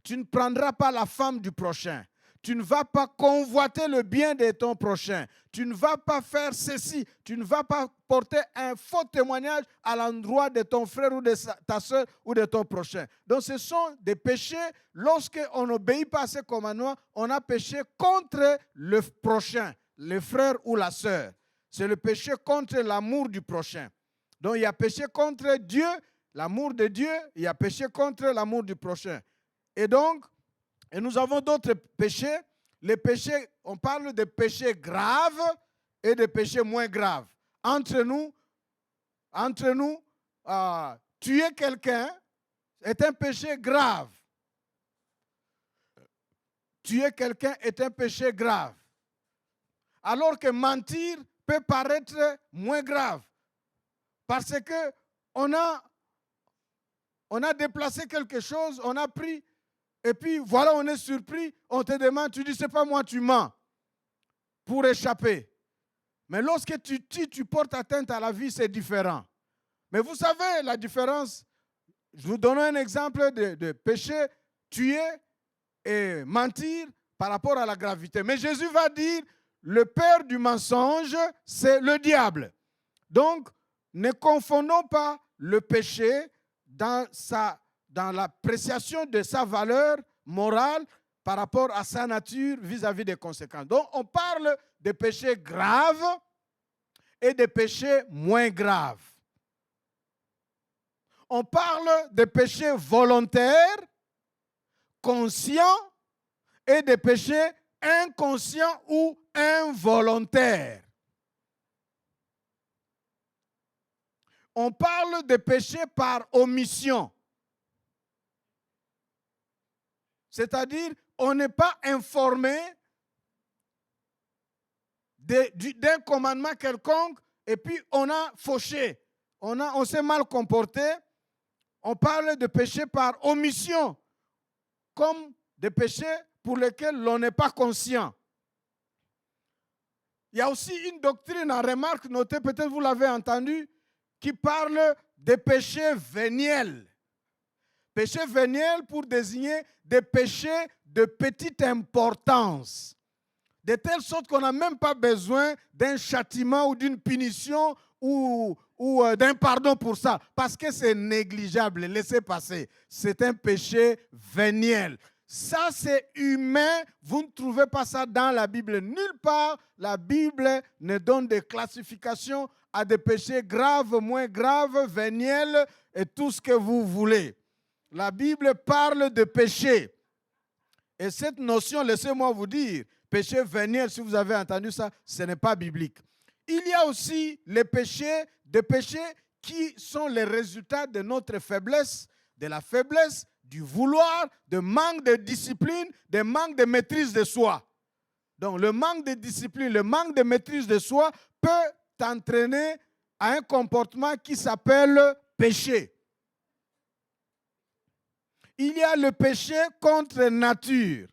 Tu ne prendras pas la femme du prochain. Tu ne vas pas convoiter le bien de ton prochain. Tu ne vas pas faire ceci. Tu ne vas pas porter un faux témoignage à l'endroit de ton frère ou de ta soeur ou de ton prochain. Donc ce sont des péchés. Lorsqu'on n'obéit pas à ces commandements, on a péché contre le prochain, le frère ou la soeur. C'est le péché contre l'amour du prochain. Donc il y a péché contre Dieu, l'amour de Dieu, il y a péché contre l'amour du prochain. Et donc, nous avons d'autres péchés. Les péchés, on parle de péchés graves et de péchés moins graves. Entre nous, tuer quelqu'un est un péché grave. Tuer quelqu'un est un péché grave. Alors que mentir peut paraître moins grave. Parce que on a déplacé quelque chose, on a pris, et puis voilà, on est surpris, on te demande, tu dis, c'est pas moi, tu mens pour échapper. Mais lorsque tu portes atteinte à la vie, c'est différent. Mais vous savez la différence. Je vous donne un exemple de péché, tuer et mentir par rapport à la gravité. Mais Jésus va dire, le père du mensonge, c'est le diable. Donc, ne confondons pas le péché dans l'appréciation de sa valeur morale par rapport à sa nature vis-à-vis des conséquences. Donc, on parle de péchés graves et de péchés moins graves. On parle de péchés volontaires, conscients, et de péchés inconscients ou involontaires. On parle de péchés par omission. C'est-à-dire, on n'est pas informé d'un commandement quelconque et puis on a fauché, on s'est mal comporté. On parle de péché par omission, comme des péchés pour lesquels l'on n'est pas conscient. Il y a aussi une doctrine en remarque notée, peut-être vous l'avez entendu, qui parle des péchés véniels. Péchés véniels pour désigner des péchés de petite importance. De telle sorte qu'on n'a même pas besoin d'un châtiment ou d'une punition ou d'un pardon pour ça. Parce que c'est négligeable, laissez passer. C'est un péché véniel. Ça, c'est humain. Vous ne trouvez pas ça dans la Bible. Nulle part, la Bible ne donne des classifications à des péchés graves, moins graves, véniels et tout ce que vous voulez. La Bible parle de péché. Et cette notion, laissez-moi vous dire, péché véniel, si vous avez entendu ça, ce n'est pas biblique. Il y a aussi les péchés, des péchés qui sont les résultats de notre faiblesse, de la faiblesse, du vouloir, de manque de discipline, de manque de maîtrise de soi. Donc le manque de discipline, le manque de maîtrise de soi peut t'entraîner à un comportement qui s'appelle péché. Il y a le péché contre nature.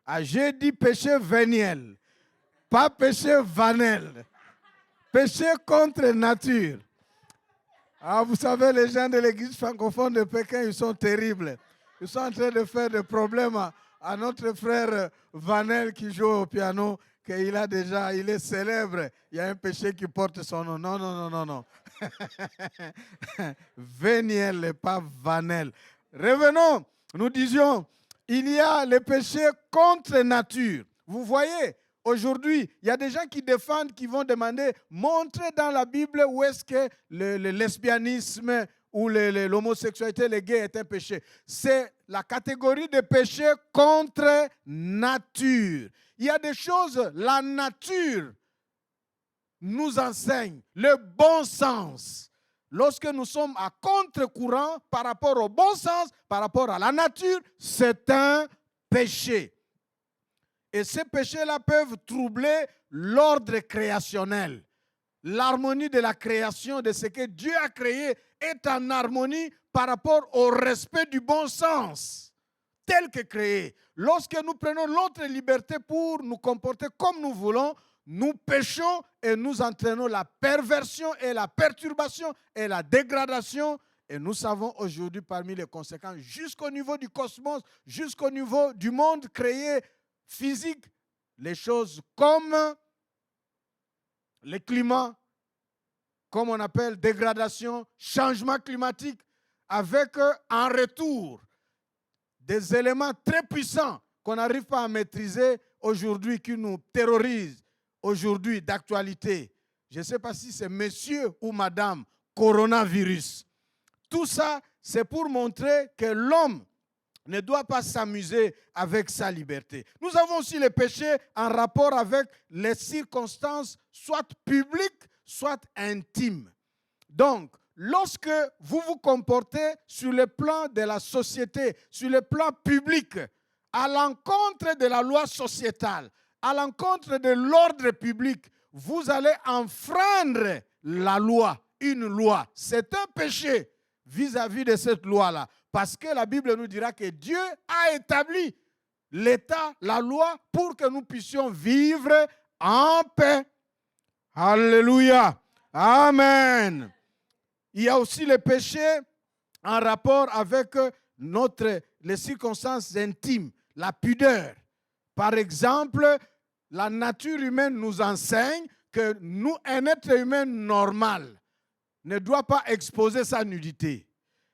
Ah, j'ai dit péché véniel, pas péché vanel. Péché contre nature. Ah, vous savez, les gens de l'église francophone de Pékin, ils sont terribles. Ils sont en train de faire des problèmes à notre frère Vanel qui joue au piano, qu'il est célèbre. Il y a un péché qui porte son nom. Non. Véniel et pas Vanel. Revenons, nous disions, il y a les péchés contre nature. Vous voyez, aujourd'hui, il y a des gens qui défendent, qui vont demander, montrez dans la Bible où est-ce que le lesbianisme ou l'homosexualité, les gays est un péché. C'est la catégorie de péchés contre nature. Il y a des choses, la nature nous enseigne, le bon sens. Lorsque nous sommes à contre-courant par rapport au bon sens, par rapport à la nature, c'est un péché. Et ces péchés-là peuvent troubler l'ordre créationnel. L'harmonie de la création, de ce que Dieu a créé, est en harmonie par rapport au respect du bon sens, tel que créé. Lorsque nous prenons notre liberté pour nous comporter comme nous voulons, nous péchons et nous entraînons la perversion et la perturbation et la dégradation. Et nous savons aujourd'hui parmi les conséquences, jusqu'au niveau du cosmos, jusqu'au niveau du monde créé physique, les choses comme le climat, comme on appelle dégradation, changement climatique, avec en retour des éléments très puissants qu'on n'arrive pas à maîtriser aujourd'hui, qui nous terrorisent aujourd'hui d'actualité. Je ne sais pas si c'est monsieur ou madame coronavirus. Tout ça, c'est pour montrer que l'homme ne doit pas s'amuser avec sa liberté. Nous avons aussi les péchés en rapport avec les circonstances, soit publiques, soit intimes. Donc, lorsque vous vous comportez sur le plan de la société, sur le plan public, à l'encontre de la loi sociétale, à l'encontre de l'ordre public, vous allez enfreindre la loi, une loi. C'est un péché vis-à-vis de cette loi-là. Parce que la Bible nous dira que Dieu a établi l'État, la loi, pour que nous puissions vivre en paix. Alléluia. Amen. Il y a aussi les péchés en rapport avec les circonstances intimes, la pudeur. Par exemple, la nature humaine nous enseigne que un être humain normal ne doit pas exposer sa nudité.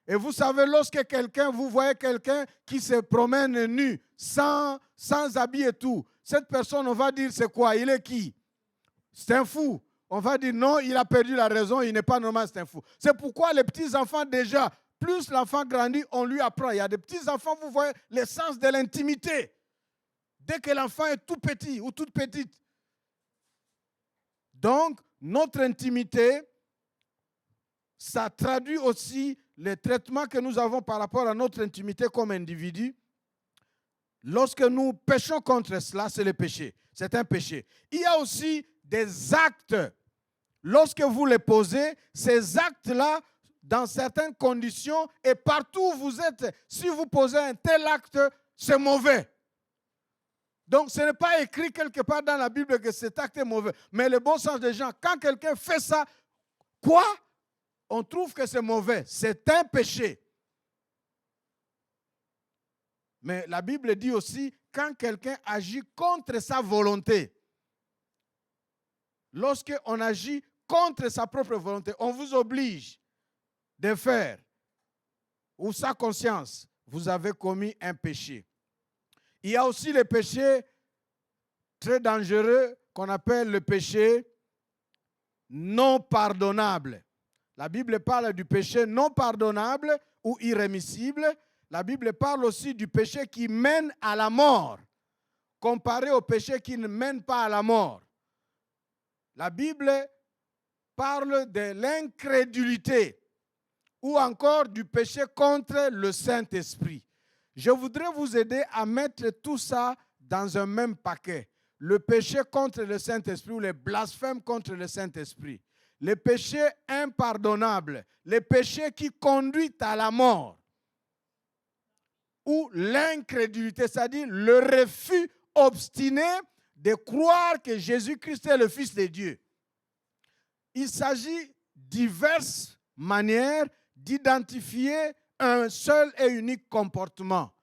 Et vous savez, lorsque vous voyez quelqu'un qui se promène nu, sans habit et tout, cette personne, on va dire, c'est quoi? Il est qui? C'est un fou. On va dire, non, il a perdu la raison, il n'est pas normal, c'est un fou. C'est pourquoi les petits-enfants, déjà, plus l'enfant grandit, on lui apprend. Il y a des petits-enfants, vous voyez, l'essence de l'intimité. Dès que l'enfant est tout petit ou toute petite. Donc, notre intimité, ça traduit aussi les traitements que nous avons par rapport à notre intimité comme individu. Lorsque nous péchons contre cela, c'est le péché. C'est un péché. Il y a aussi des actes. Lorsque vous les posez, ces actes-là, dans certaines conditions, et partout où vous êtes, si vous posez un tel acte, c'est mauvais. Donc, ce n'est pas écrit quelque part dans la Bible que cet acte est mauvais. Mais le bon sens des gens, quand quelqu'un fait ça, quoi? On trouve que c'est mauvais. C'est un péché. Mais la Bible dit aussi, quand quelqu'un agit contre sa volonté, lorsqu'on agit contre sa propre volonté, on vous oblige de faire, ou sa conscience, vous avez commis un péché. Il y a aussi le péché très dangereux qu'on appelle le péché non pardonnable. La Bible parle du péché non pardonnable ou irrémissible. La Bible parle aussi du péché qui mène à la mort, comparé au péché qui ne mène pas à la mort. La Bible parle de l'incrédulité ou encore du péché contre le Saint-Esprit. Je voudrais vous aider à mettre tout ça dans un même paquet. Le péché contre le Saint-Esprit ou les blasphèmes contre le Saint-Esprit. Les péchés impardonnables, les péchés qui conduisent à la mort. Ou l'incrédulité, c'est-à-dire le refus obstiné de croire que Jésus-Christ est le Fils de Dieu. Il s'agit de diverses manières d'identifier un seul et unique comportement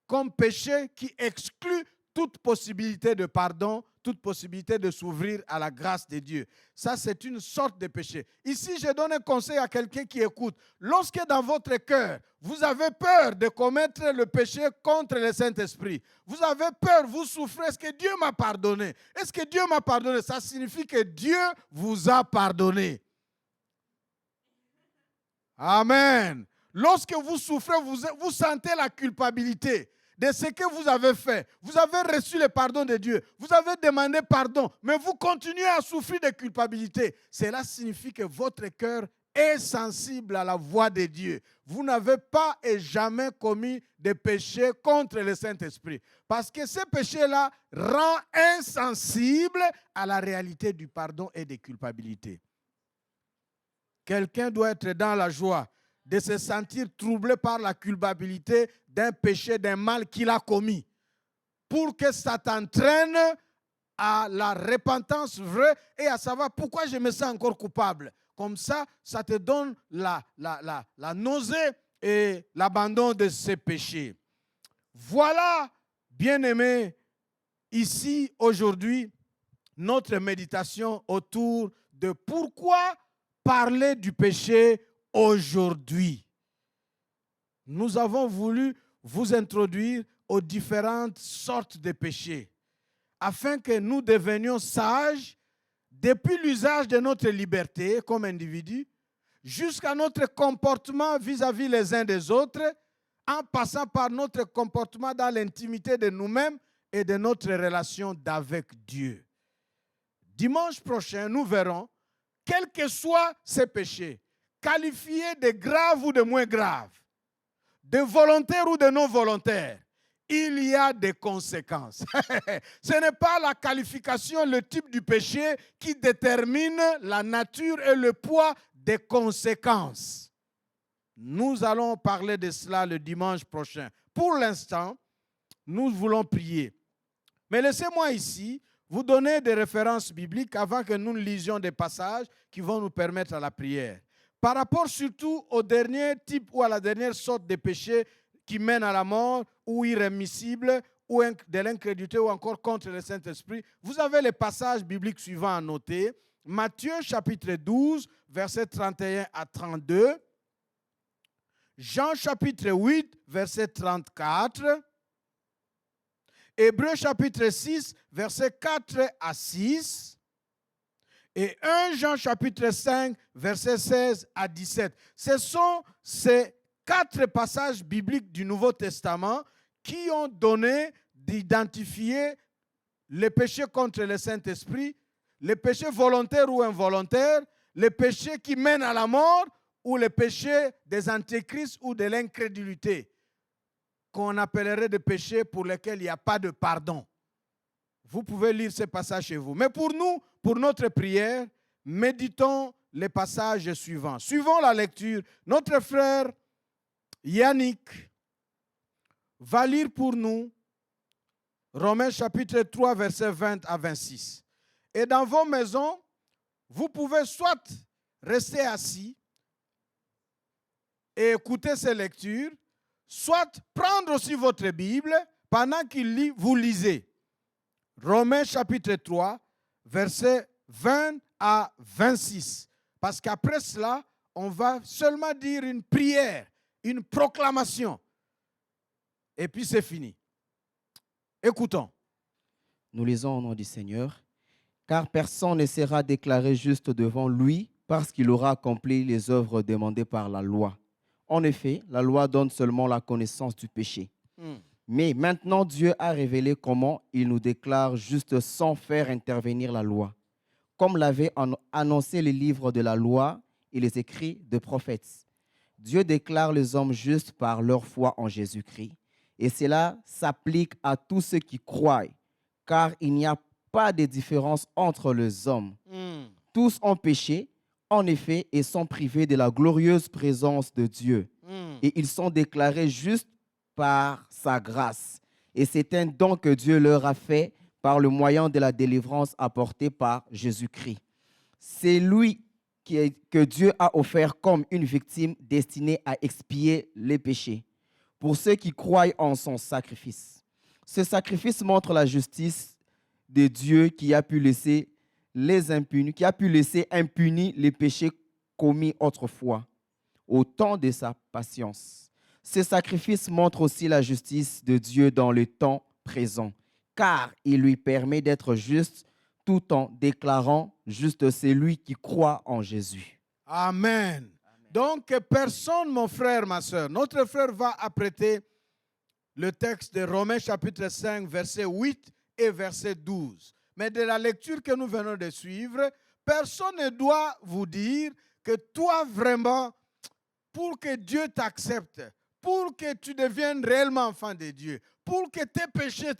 comme péché qui exclut toute possibilité de pardon, toute possibilité de s'ouvrir à la grâce de Dieu. Ça, c'est une sorte de péché. Ici, je donne un conseil à quelqu'un qui écoute. Lorsque dans votre cœur, vous avez peur de commettre le péché contre le Saint-Esprit, vous avez peur, vous souffrez, est-ce que Dieu m'a pardonné? Est-ce que Dieu m'a pardonné? Ça signifie que Dieu vous a pardonné. Amen. Lorsque vous souffrez, vous sentez la culpabilité de ce que vous avez fait. Vous avez reçu le pardon de Dieu. Vous avez demandé pardon, mais vous continuez à souffrir de culpabilité. Cela signifie que votre cœur est sensible à la voix de Dieu. Vous n'avez pas et jamais commis de péché contre le Saint-Esprit. Parce que ce péché-là rend insensible à la réalité du pardon et des culpabilités. Quelqu'un doit être dans la joie de se sentir troublé par la culpabilité d'un péché, d'un mal qu'il a commis, pour que ça t'entraîne à la repentance vraie et à savoir pourquoi je me sens encore coupable. Comme ça, ça te donne la nausée et l'abandon de ces péchés. Voilà, bien-aimés, ici, aujourd'hui, notre méditation autour de pourquoi parler du péché aujourd'hui. Nous avons voulu vous introduire aux différentes sortes de péchés afin que nous devenions sages depuis l'usage de notre liberté comme individu jusqu'à notre comportement vis-à-vis les uns des autres, en passant par notre comportement dans l'intimité de nous-mêmes et de notre relation d'avec Dieu. Dimanche prochain, nous verrons, quels que soient ces péchés, qualifiés de graves ou de moins graves, de volontaires ou de non volontaires, il y a des conséquences. Ce n'est pas la qualification, le type du péché qui détermine la nature et le poids des conséquences. Nous allons parler de cela le dimanche prochain. Pour l'instant, nous voulons prier. Mais laissez-moi ici vous donner des références bibliques avant que nous lisions des passages qui vont nous permettre à la prière. Par rapport surtout au dernier type ou à la dernière sorte de péché qui mène à la mort ou irrémissible ou de l'incrédulité ou encore contre le Saint-Esprit, vous avez les passages bibliques suivants à noter. Matthieu chapitre 12, versets 31 à 32. Jean chapitre 8, verset 34. Hébreux chapitre 6, versets 4 à 6. Et 1 Jean chapitre 5, versets 16 à 17. Ce sont ces 4 passages bibliques du Nouveau Testament qui ont donné d'identifier les péchés contre le Saint-Esprit, les péchés volontaires ou involontaires, les péchés qui mènent à la mort ou les péchés des antéchrists ou de l'incrédulité, qu'on appellerait des péchés pour lesquels il n'y a pas de pardon. Vous pouvez lire ces passages chez vous. Mais pour nous, pour notre prière, méditons les passages suivants. Suivons la lecture. Notre frère Yannick va lire pour nous Romains chapitre 3, versets 20 à 26. Et dans vos maisons, vous pouvez soit rester assis et écouter ces lectures, soit prendre aussi votre Bible, pendant qu'il lit, vous lisez. Romains chapitre 3, versets 20 à 26. Parce qu'après cela, on va seulement dire une prière, une proclamation. Et puis c'est fini. Écoutons. Nous lisons au nom du Seigneur. Car personne ne sera déclaré juste devant lui parce qu'il aura accompli les œuvres demandées par la loi. En effet, la loi donne seulement la connaissance du péché. Mais maintenant, Dieu a révélé comment il nous déclare juste sans faire intervenir la loi. Comme l'avaient annoncé les livres de la loi et les écrits de prophètes. Dieu déclare les hommes justes par leur foi en Jésus-Christ. Et cela s'applique à tous ceux qui croient, car il n'y a pas de différence entre les hommes. Tous ont péché, en effet, et sont privés de la glorieuse présence de Dieu. Et ils sont déclarés justes par sa grâce. Et c'est un don que Dieu leur a fait par le moyen de la délivrance apportée par Jésus-Christ. C'est lui que Dieu a offert comme une victime destinée à expier les péchés pour ceux qui croient en son sacrifice. Ce sacrifice montre la justice de Dieu qui a pu laisser impunis les péchés commis autrefois, au temps de sa patience. Ce sacrifice montre aussi la justice de Dieu dans le temps présent, car il lui permet d'être juste tout en déclarant juste celui qui croit en Jésus. Amen. Donc, personne, mon frère, ma soeur, notre frère va apprêter le texte de Romains chapitre 5, verset 8 et verset 12. Mais de la lecture que nous venons de suivre, personne ne doit vous dire que toi, vraiment, pour que Dieu t'accepte, pour que tu deviennes réellement enfant de Dieu, pour que tes péchés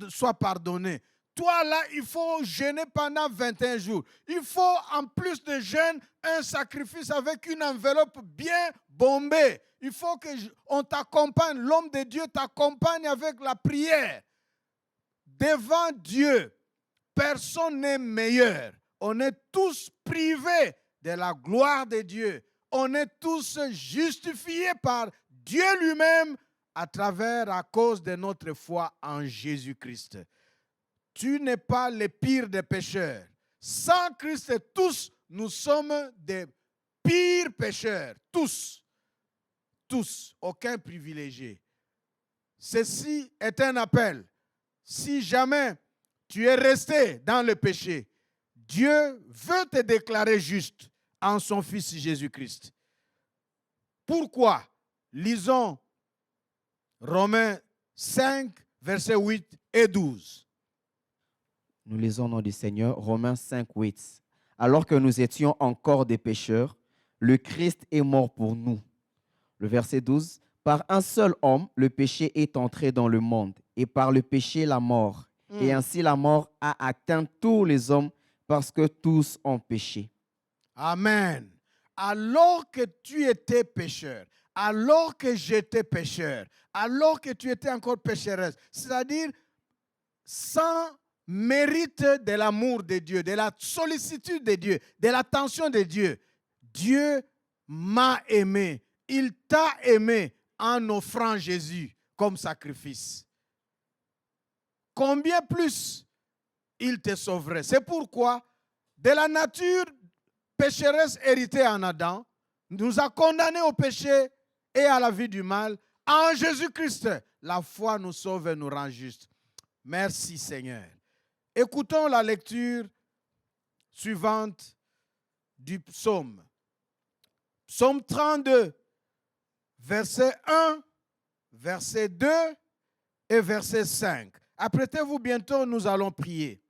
soient pardonnés, toi là, il faut jeûner pendant 21 jours. Il faut, en plus de jeûne, un sacrifice avec une enveloppe bien bombée. Il faut qu'on t'accompagne, l'homme de Dieu t'accompagne avec la prière. Devant Dieu, personne n'est meilleur. On est tous privés de la gloire de Dieu. On est tous justifiés par Dieu lui-même à cause de notre foi en Jésus-Christ. Tu n'es pas le pire des pécheurs. Sans Christ, tous, nous sommes des pires pécheurs. Tous. Tous. Aucun privilégié. Ceci est un appel. Si jamais tu es resté dans le péché, Dieu veut te déclarer juste en son Fils Jésus-Christ. Pourquoi? Lisons Romains 5, versets 8 et 12. Nous lisons au nom du Seigneur, Romains 5, 8. Alors que nous étions encore des pécheurs, le Christ est mort pour nous. Le verset 12. Par un seul homme, le péché est entré dans le monde, et par le péché, la mort. Et ainsi, la mort a atteint tous les hommes parce que tous ont péché. Amen. Alors que tu étais pécheur, alors que j'étais pécheur, alors que tu étais encore pécheresse, c'est-à-dire sans mérite de l'amour de Dieu, de la sollicitude de Dieu, de l'attention de Dieu, Dieu m'a aimé. Il t'a aimé en offrant Jésus comme sacrifice. Combien plus il te sauverait? C'est pourquoi, de la nature pécheresse héritée en Adam, nous a condamnés au péché et à la vie du mal. En Jésus-Christ, la foi nous sauve et nous rend justes. Merci Seigneur. Écoutons la lecture suivante du psaume. Psaume 32, verset 1, verset 2 et verset 5. Apprêtez-vous bientôt, nous allons prier.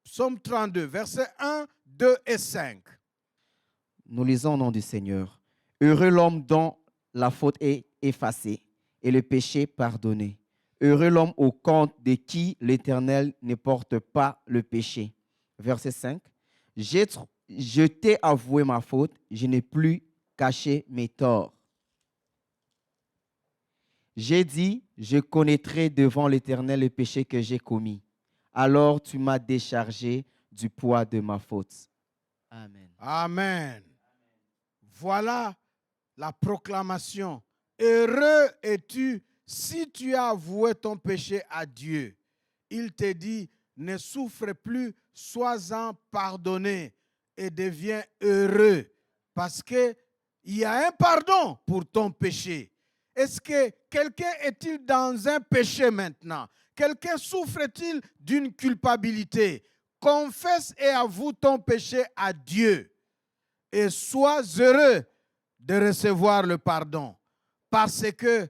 Psaume 32, verset 1, 2 et 5. Nous lisons au nom du Seigneur. Heureux l'homme dont la faute est effacée et le péché pardonné. Heureux l'homme au compte de qui l'Éternel ne porte pas le péché. Verset 5. Je t'ai avoué ma faute, je n'ai plus caché mes torts. J'ai dit, je connaîtrai devant l'Éternel le péché que j'ai commis. Alors tu m'as déchargé du poids de ma faute. Amen. Amen. Voilà la proclamation. Heureux es-tu si tu as avoué ton péché à Dieu. Il te dit, ne souffre plus, sois-en pardonné et deviens heureux parce qu'il y a un pardon pour ton péché. Est-ce que quelqu'un est-il dans un péché maintenant? Quelqu'un souffre-t-il d'une culpabilité? Confesse et avoue ton péché à Dieu et sois heureux de recevoir le pardon parce que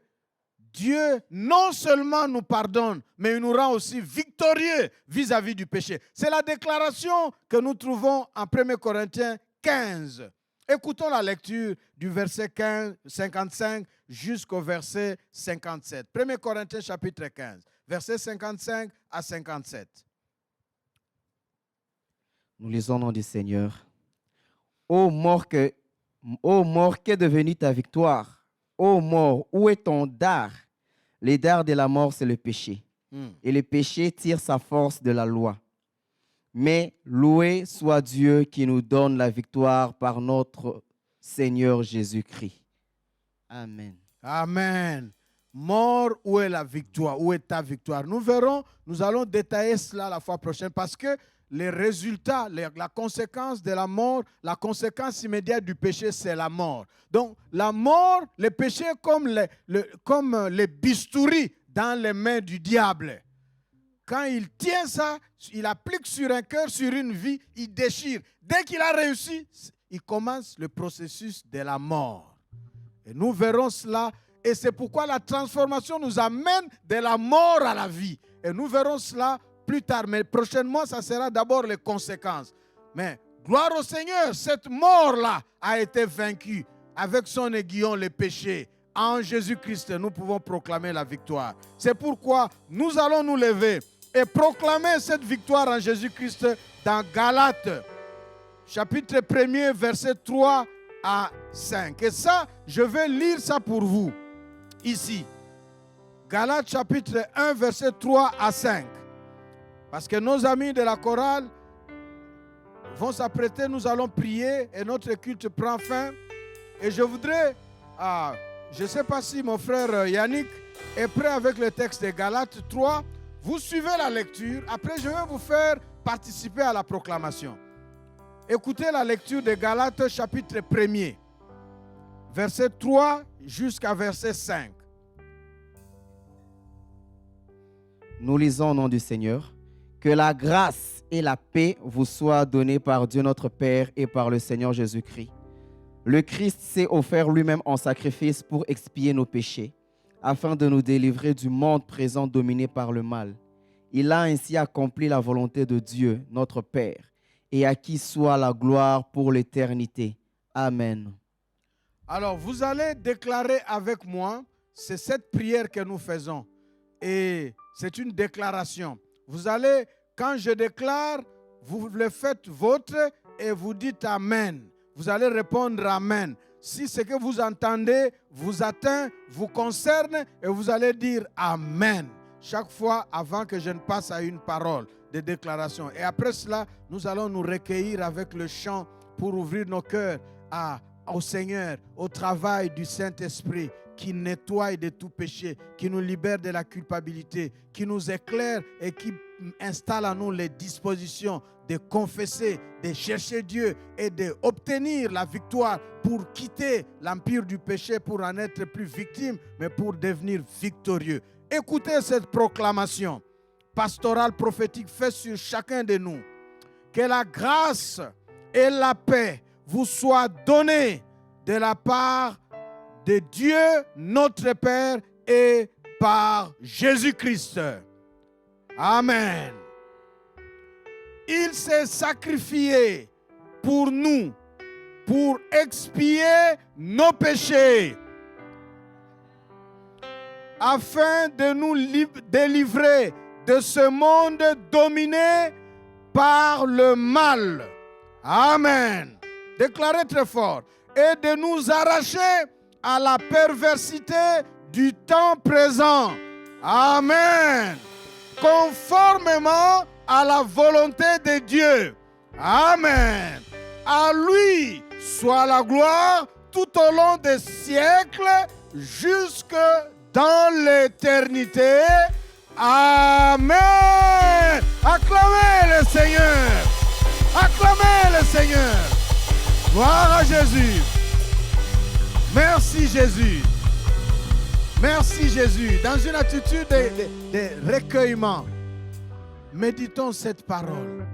Dieu non seulement nous pardonne, mais il nous rend aussi victorieux vis-à-vis du péché. C'est la déclaration que nous trouvons en 1 Corinthiens 15. Écoutons la lecture du verset 55 jusqu'au verset 57. 1 Corinthiens chapitre 15, verset 55 à 57. Nous lisons au nom du Seigneur. Ô mort, qu'est devenue ta victoire? Ô mort, où est ton dard? Le dard de la mort, c'est le péché. Et le péché tire sa force de la loi. Mais loué soit Dieu qui nous donne la victoire par notre Seigneur Jésus-Christ. Amen. Amen. Mort, où est la victoire? Où est ta victoire? Nous verrons, nous allons détailler cela la fois prochaine parce que les résultats, la conséquence de la mort, la conséquence immédiate du péché, c'est la mort. Donc, la mort, le péché comme les bistouris dans les mains du diable. Quand il tient ça, il applique sur un cœur, sur une vie, il déchire. Dès qu'il a réussi, il commence le processus de la mort. Et nous verrons cela. Et c'est pourquoi la transformation nous amène de la mort à la vie. Et nous verrons cela plus tard. Mais prochainement, ça sera d'abord les conséquences. Mais gloire au Seigneur, cette mort-là a été vaincue. Avec son aiguillon, les péchés. En Jésus-Christ, nous pouvons proclamer la victoire. C'est pourquoi nous allons nous lever et proclamer cette victoire en Jésus-Christ dans Galates, chapitre 1er, verset 3 à 5. Et ça, je vais lire ça pour vous, ici. Galates, chapitre 1, verset 3 à 5. Parce que nos amis de la chorale vont s'apprêter, nous allons prier et notre culte prend fin. Et je voudrais, je ne sais pas si mon frère Yannick est prêt avec le texte de Galates 3. Vous suivez la lecture. Après, je vais vous faire participer à la proclamation. Écoutez la lecture de Galates chapitre 1er, verset 3 jusqu'à verset 5. Nous lisons au nom du Seigneur. Que la grâce et la paix vous soient données par Dieu notre Père et par le Seigneur Jésus-Christ. Le Christ s'est offert lui-même en sacrifice pour expier nos péchés, afin de nous délivrer du monde présent dominé par le mal. Il a ainsi accompli la volonté de Dieu, notre Père, et à qui soit la gloire pour l'éternité. Amen. Alors, vous allez déclarer avec moi, c'est cette prière que nous faisons. Et c'est une déclaration. Vous allez, quand je déclare, vous le faites vôtre et vous dites Amen. Vous allez répondre Amen. Si ce que vous entendez vous atteint, vous concerne, et vous allez dire Amen. Chaque fois avant que je ne passe à une parole de déclaration. Et après cela, nous allons nous recueillir avec le chant pour ouvrir nos cœurs au Seigneur, au travail du Saint-Esprit qui nettoie de tout péché, qui nous libère de la culpabilité, qui nous éclaire et qui installe en nous les dispositions de confesser, de chercher Dieu et d'obtenir la victoire pour quitter l'empire du péché, pour en être plus victime, mais pour devenir victorieux. Écoutez cette proclamation pastorale prophétique faite sur chacun de nous. Que la grâce et la paix vous soient données de la part de Dieu, notre Père, et par Jésus-Christ. Amen. Il s'est sacrifié pour nous, pour expier nos péchés, afin de nous délivrer de ce monde dominé par le mal. Amen. Déclarez très fort. Et de nous arracher à la perversité du temps présent. Amen. Conformément à la volonté de Dieu. Amen. À lui soit la gloire tout au long des siècles jusque dans l'éternité. Amen. Acclamez le Seigneur. Acclamez le Seigneur. Gloire à Jésus. Merci Jésus. Merci Jésus. Dans une attitude de recueillement, méditons cette parole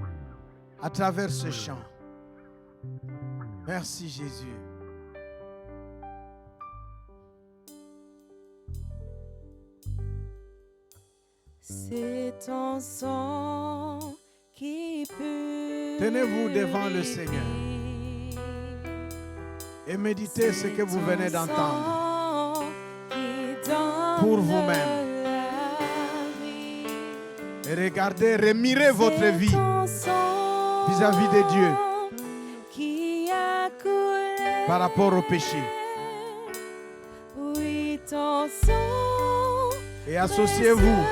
à travers ce chant. Merci Jésus. C'est ton sang qui peut. Tenez-vous devant le Seigneur et méditez ce que vous venez d'entendre pour vous-même. Et regardez, remirez votre vie vis-à-vis de Dieu par rapport au péché. Et associez-vous,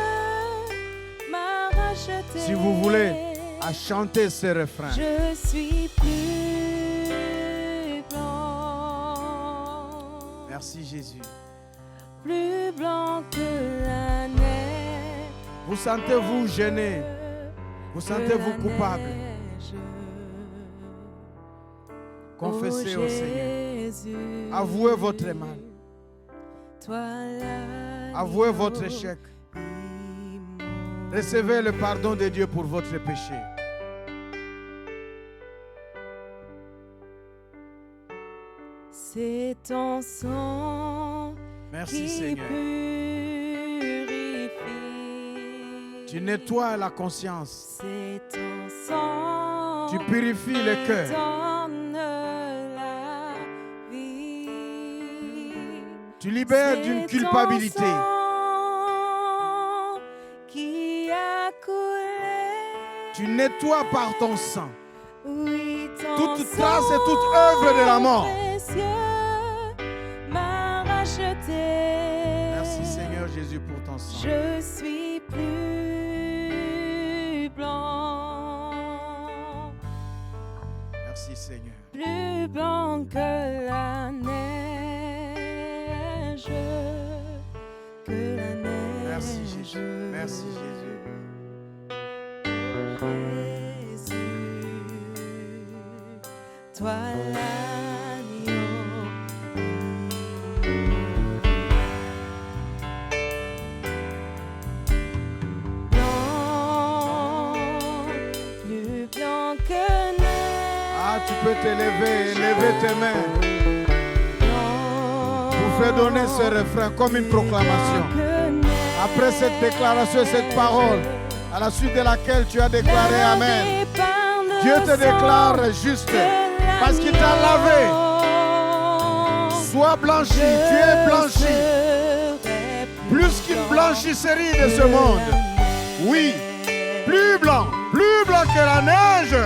si vous voulez, à chanter ce refrain. Je suis plus blanc. Merci Jésus. Plus blanc que la neige. Vous sentez-vous gêné? Vous sentez-vous coupable? Confessez au Seigneur. Avouez votre mal. Avouez votre échec. Recevez le pardon de Dieu pour votre péché. C'est ton sang. Merci qui Seigneur. Purifie. Tu nettoies la conscience. C'est ton sang. Tu purifies le cœur. Donne la vie. Tu libères d'une culpabilité. Qui a coulé. Tu nettoies par ton sang Oui, ton toute trace et toute œuvre de la mort. Merci Seigneur Jésus pour ton sang. Je suis plus blanc. Merci Seigneur. Plus blanc que la neige. Que la neige. Merci Jésus. Merci Jésus. Jésus, toi l'agneau. Blanc, plus Ah, tu peux te lever et lever tes mains pour faire donner ce refrain comme une proclamation. Après cette déclaration, cette parole, à la suite de laquelle tu as déclaré Amen, Dieu te déclare juste parce qu'il t'a lavé. Sois blanchi, tu es blanchi. Plus qu'une blanchisserie de ce monde. Oui, plus blanc que la neige.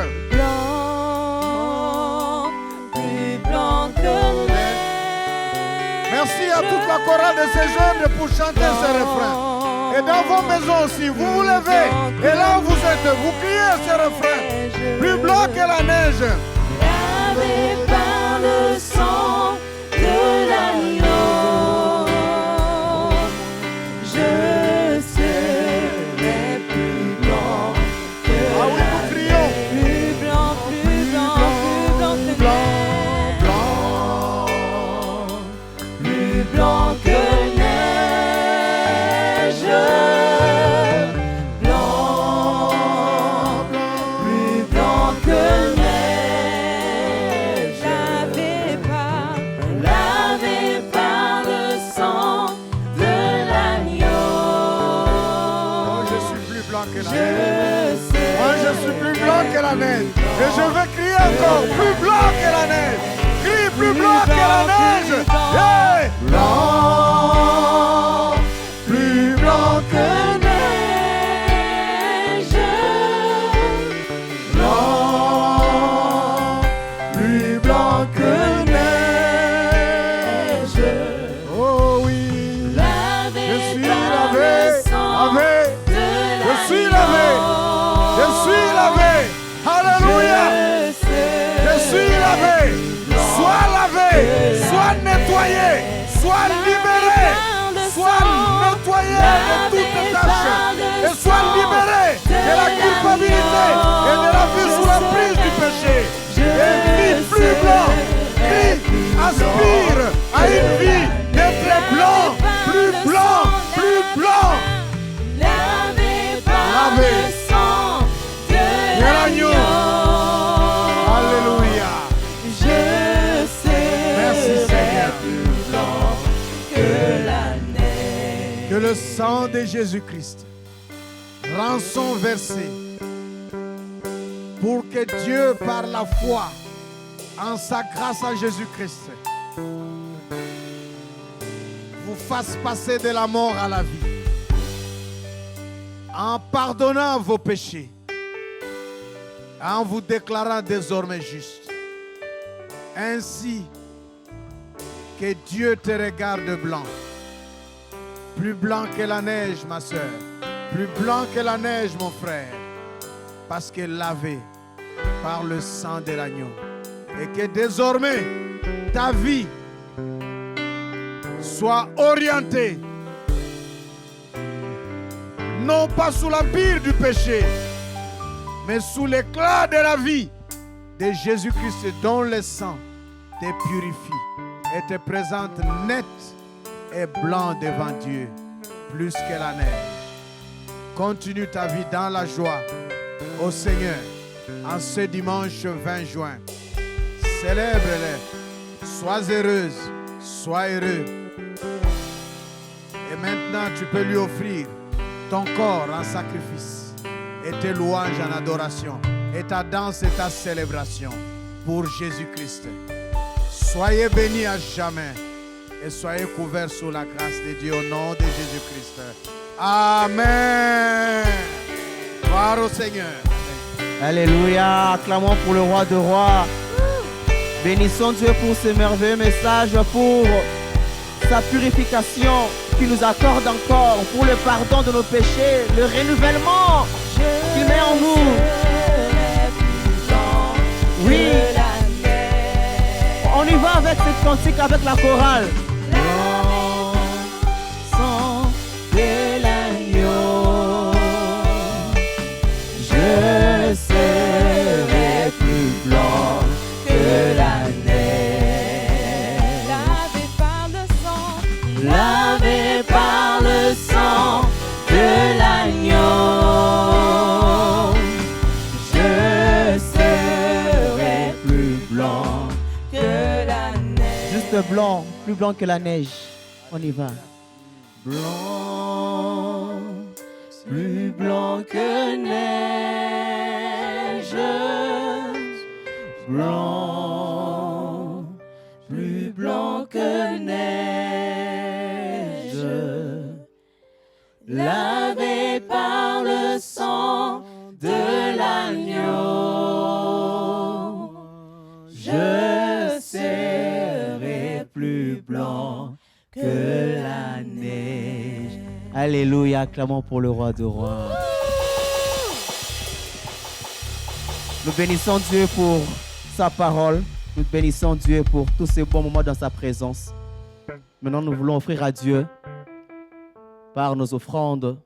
Plus blanc que neige. Merci à toute la chorale de ces jeunes pour chanter ce refrain. Et dans vos maisons aussi, vous vous levez. Et là où vous êtes, vous criez ce refrain. Plus blanc que la neige. Lavé par le sang de l'agneau, je serai plus blanc que Ah oui, nous crions. plus blanc que neige. Plus blanc que neige. Plus blanc que neige. Lavé par le sang de l'agneau. Oh, je suis plus blanc que la Je neige. sais. Moi, je suis plus blanc que la neige. Et je veux crier encore, plus blanc que la neige. Crie plus blanc que la neige. Yeah. Blanc, plus blanc que neige. Blanc, plus blanc que neige. Oh oui. Lavé Je suis par lavé, le sang lavé. de Je suis lavé. Je suis lavé. Alléluia. Je suis lavé. Sois lavé. Sois nettoyé. Sois libéré. Sois nettoyé de toute tâche. Et sois libéré de la culpabilité et de la vie sous la prise du péché. Et vis plus blanc. Crie, aspire à une vie d'être blanc. Plus blanc. Plus blanc. Lavé par Lavé. le sang de l'agneau. l'agneau. Alléluia. Je serai Merci, Seigneur. plus blanc que la neige. Que le sang de Jésus-Christ, rançon versé, pour que Dieu, par la foi, en sa grâce à Jésus-Christ, vous fasse passer de la mort à la vie, en pardonnant vos péchés, en vous déclarant désormais juste. Ainsi que Dieu te regarde blanc. Plus blanc que la neige, ma soeur. Plus blanc que la neige, mon frère. Parce que lavé par le sang de l'agneau. Et que désormais, ta vie soit orientée, non pas sous l'empire du péché, mais sous l'éclat de la vie de Jésus-Christ, dont le sang te purifie et te présente net et blanc devant Dieu, plus que la neige. Continue ta vie dans la joie au Seigneur en ce dimanche 20 juin. Célèbre-le. Sois heureuse, sois heureux. Et maintenant, tu peux lui offrir ton corps en sacrifice et tes louanges en adoration et ta danse et ta célébration pour Jésus-Christ. Soyez bénis à jamais et soyez couverts sous la grâce de Dieu au nom de Jésus-Christ. Amen. Gloire au Seigneur. Alléluia. Acclamons pour le roi de rois. Bénissons Dieu pour ce merveilleux message, pour sa purification qu'il nous accorde encore, pour le pardon de nos péchés, le renouvellement qu'il met en nous. Oui. On y va avec cette cantique, avec la chorale. Sang de l'agneau, je serai plus blanc que la neige. Lavé par le sang, lavé par le sang de l'agneau, je serai plus blanc que la neige. On y va. Blanc, plus blanc que neige. Blanc, plus blanc que neige. Lavé par le sang de l'agneau, je serai plus blanc que la neige. Alléluia, acclamons pour le roi de rois. Nous bénissons Dieu pour sa parole. Nous bénissons Dieu pour tous ces bons moments dans sa présence. Maintenant, nous voulons offrir à Dieu, par nos offrandes,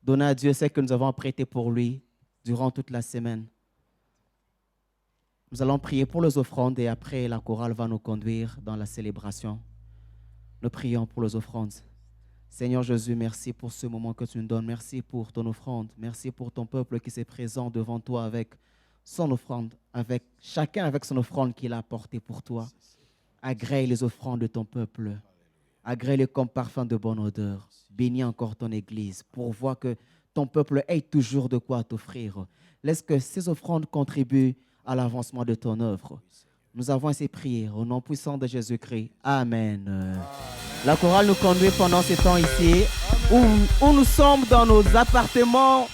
donner à Dieu ce que nous avons prêté pour lui durant toute la semaine. Nous allons prier pour les offrandes et après la chorale va nous conduire dans la célébration. Nous prions pour les offrandes. Seigneur Jésus, merci pour ce moment que tu nous donnes. Merci pour ton offrande. Merci pour ton peuple qui s'est présent devant toi avec son offrande, avec chacun avec son offrande qu'il a apportée pour toi. Agrée les offrandes de ton peuple. Agrée-les comme parfum de bonne odeur. Bénis encore ton Église. Pourvois que ton peuple ait toujours de quoi t'offrir. Laisse que ces offrandes contribuent à l'avancement de ton œuvre. Nous avons ainsi prié au nom puissant de Jésus-Christ. Amen. La chorale nous conduit pendant ces temps ici où nous sommes dans nos appartements.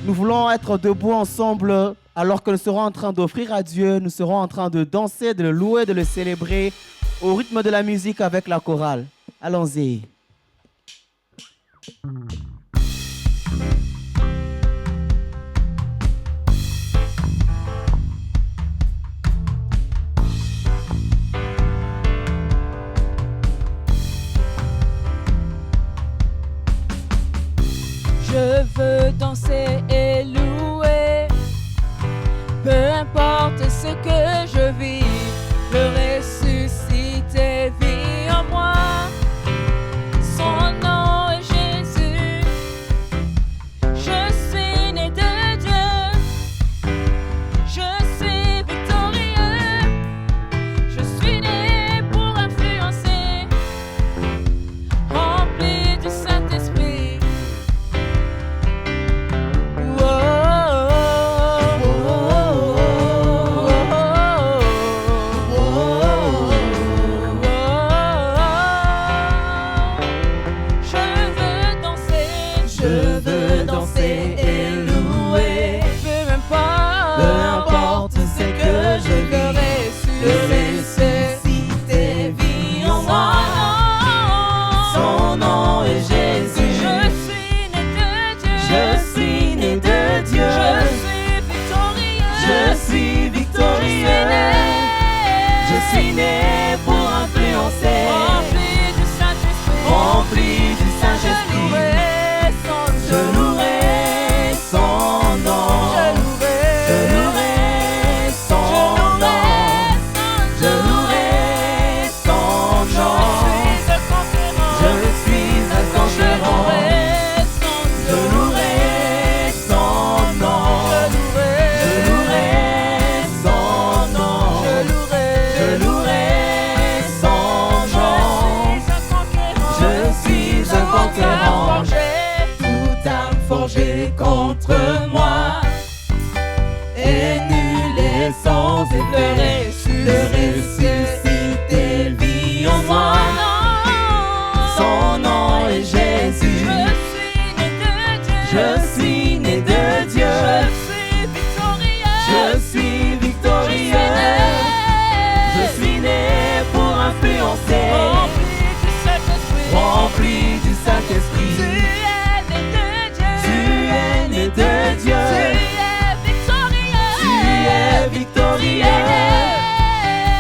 Nous voulons être debout ensemble alors que nous serons en train d'offrir à Dieu. Nous serons en train de danser, de le louer, de le célébrer au rythme de la musique avec la chorale. Allons-y. Je veux danser et louer, peu importe ce que je vis, le ressuscité vit en moi. Son nom est Jésus, je suis né de Dieu, je suis victorieux, je suis né pour influencer, rempli du Saint-Esprit. Contre moi, et nul est sans effet. Le ressuscité vit en moi. Son nom est Jésus. Je suis né de Dieu. Je suis victorieux. Je suis né pour influencer. Rempli du Saint-Esprit. De Dieu, tu es victorieux,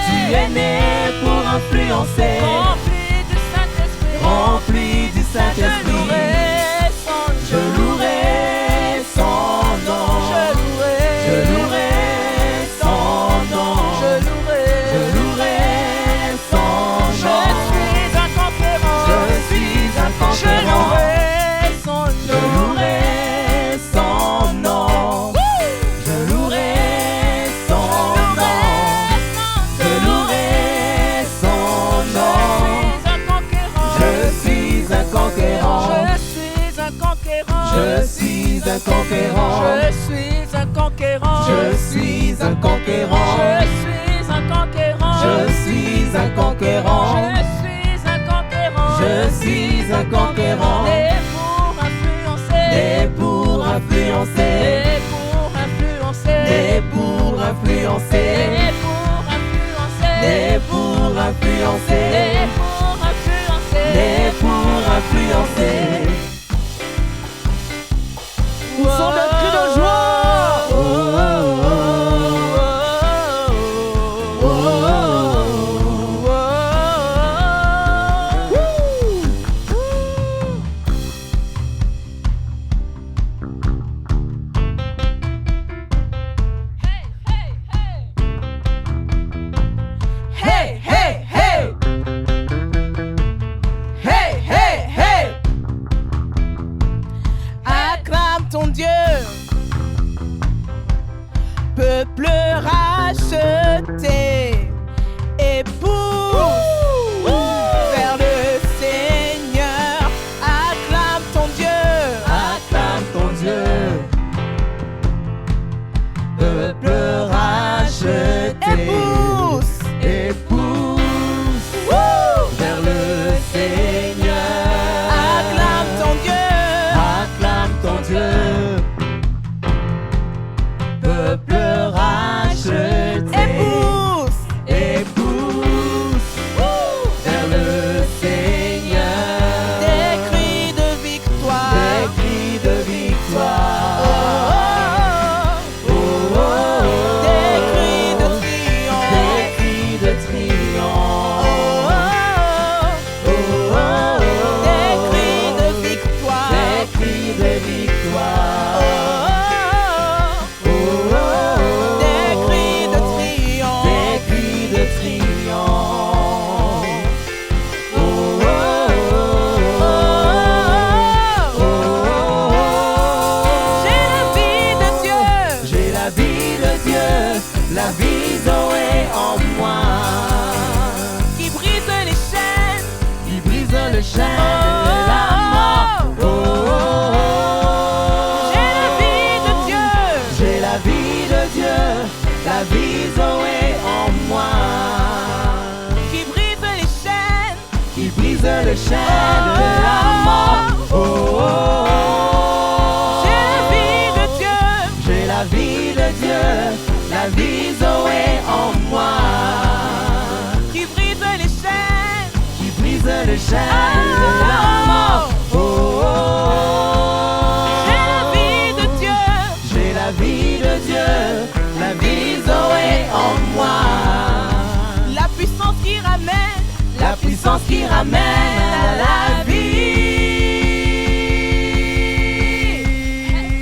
tu es né pour influencer, rempli du Saint-Esprit. Je louerai son nom, je louerai son nom, je louerai son nom. Je suis un conquérant, je louerai son nom, je louerai son nom, je louerai son influencer, né pour influencer, né pour influencer, né pour influencer, né pour influencer, né pour influencer, né pour influencer. Poussons des cris de joie. Hey, hey, hey. Hey, hey, hey. Acclame ton Dieu, peuple racheté, et pousse vers le Seigneur. Acclame ton Dieu, Acclame ton Dieu, peuple racheté, et pousse et pousse vers le Seigneur. acclame ton Dieu, Acclame ton Dieu, peuple racheté, et pousse et pousse vers le Seigneur. des cris de victoire. Des cris de victoire. Oh, oh, oh. Des cris de triomphe. Des cris de triomphe. Oh, oh, oh. Des cris de victoire. Des cris de victoire. Oh, oh, oh. Des cris de triomphe. Des cris de triomphe. Oh, oh, oh, oh, oh, oh. J'ai la vie de Dieu. J'ai la vie de Dieu, la vie Zoé en moi, Qui brise les chaînes. qui brise le chêne de la mort. Oh, oh, oh. J'ai la vie de Dieu. J'ai la vie de Dieu, la vie Zoé en moi, Qui brise les chaînes. qui brise le chêne de la mort. Oh, oh, oh. J'ai la vie de Dieu. J'ai la vie de Dieu, la vie Zoé en moi, Qui brise les chaînes. qui brise le chêne de la mort. Oh, oh, oh. J'ai la vie de Dieu. J'ai la vie de Dieu, la vie Zoé en moi, La puissance qui ramène. la puissance qui ramène à la vie.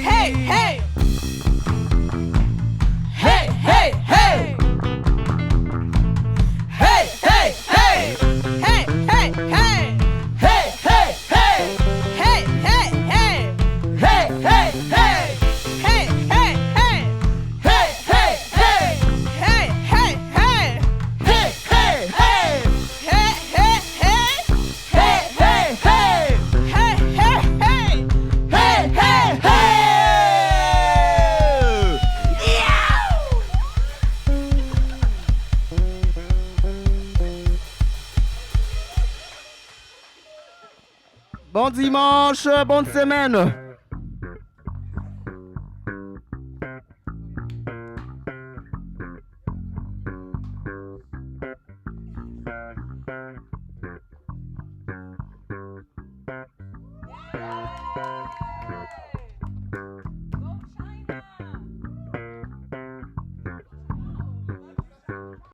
Hey, hey. Hey, hey, hey. Hey, hey, hey. Hey, hey, hey. Hey, hey, hey. Hey, hey, hey. Hey, hey, hey. Hey, hey, hey. Hey, hey, hey. Hey, hey, hey. Hey, hey, hey. Hey, hey, hey. Hey, hey, hey. Hey, hey, hey. Hey, hey, hey. Bon dimanche, bonne semaine.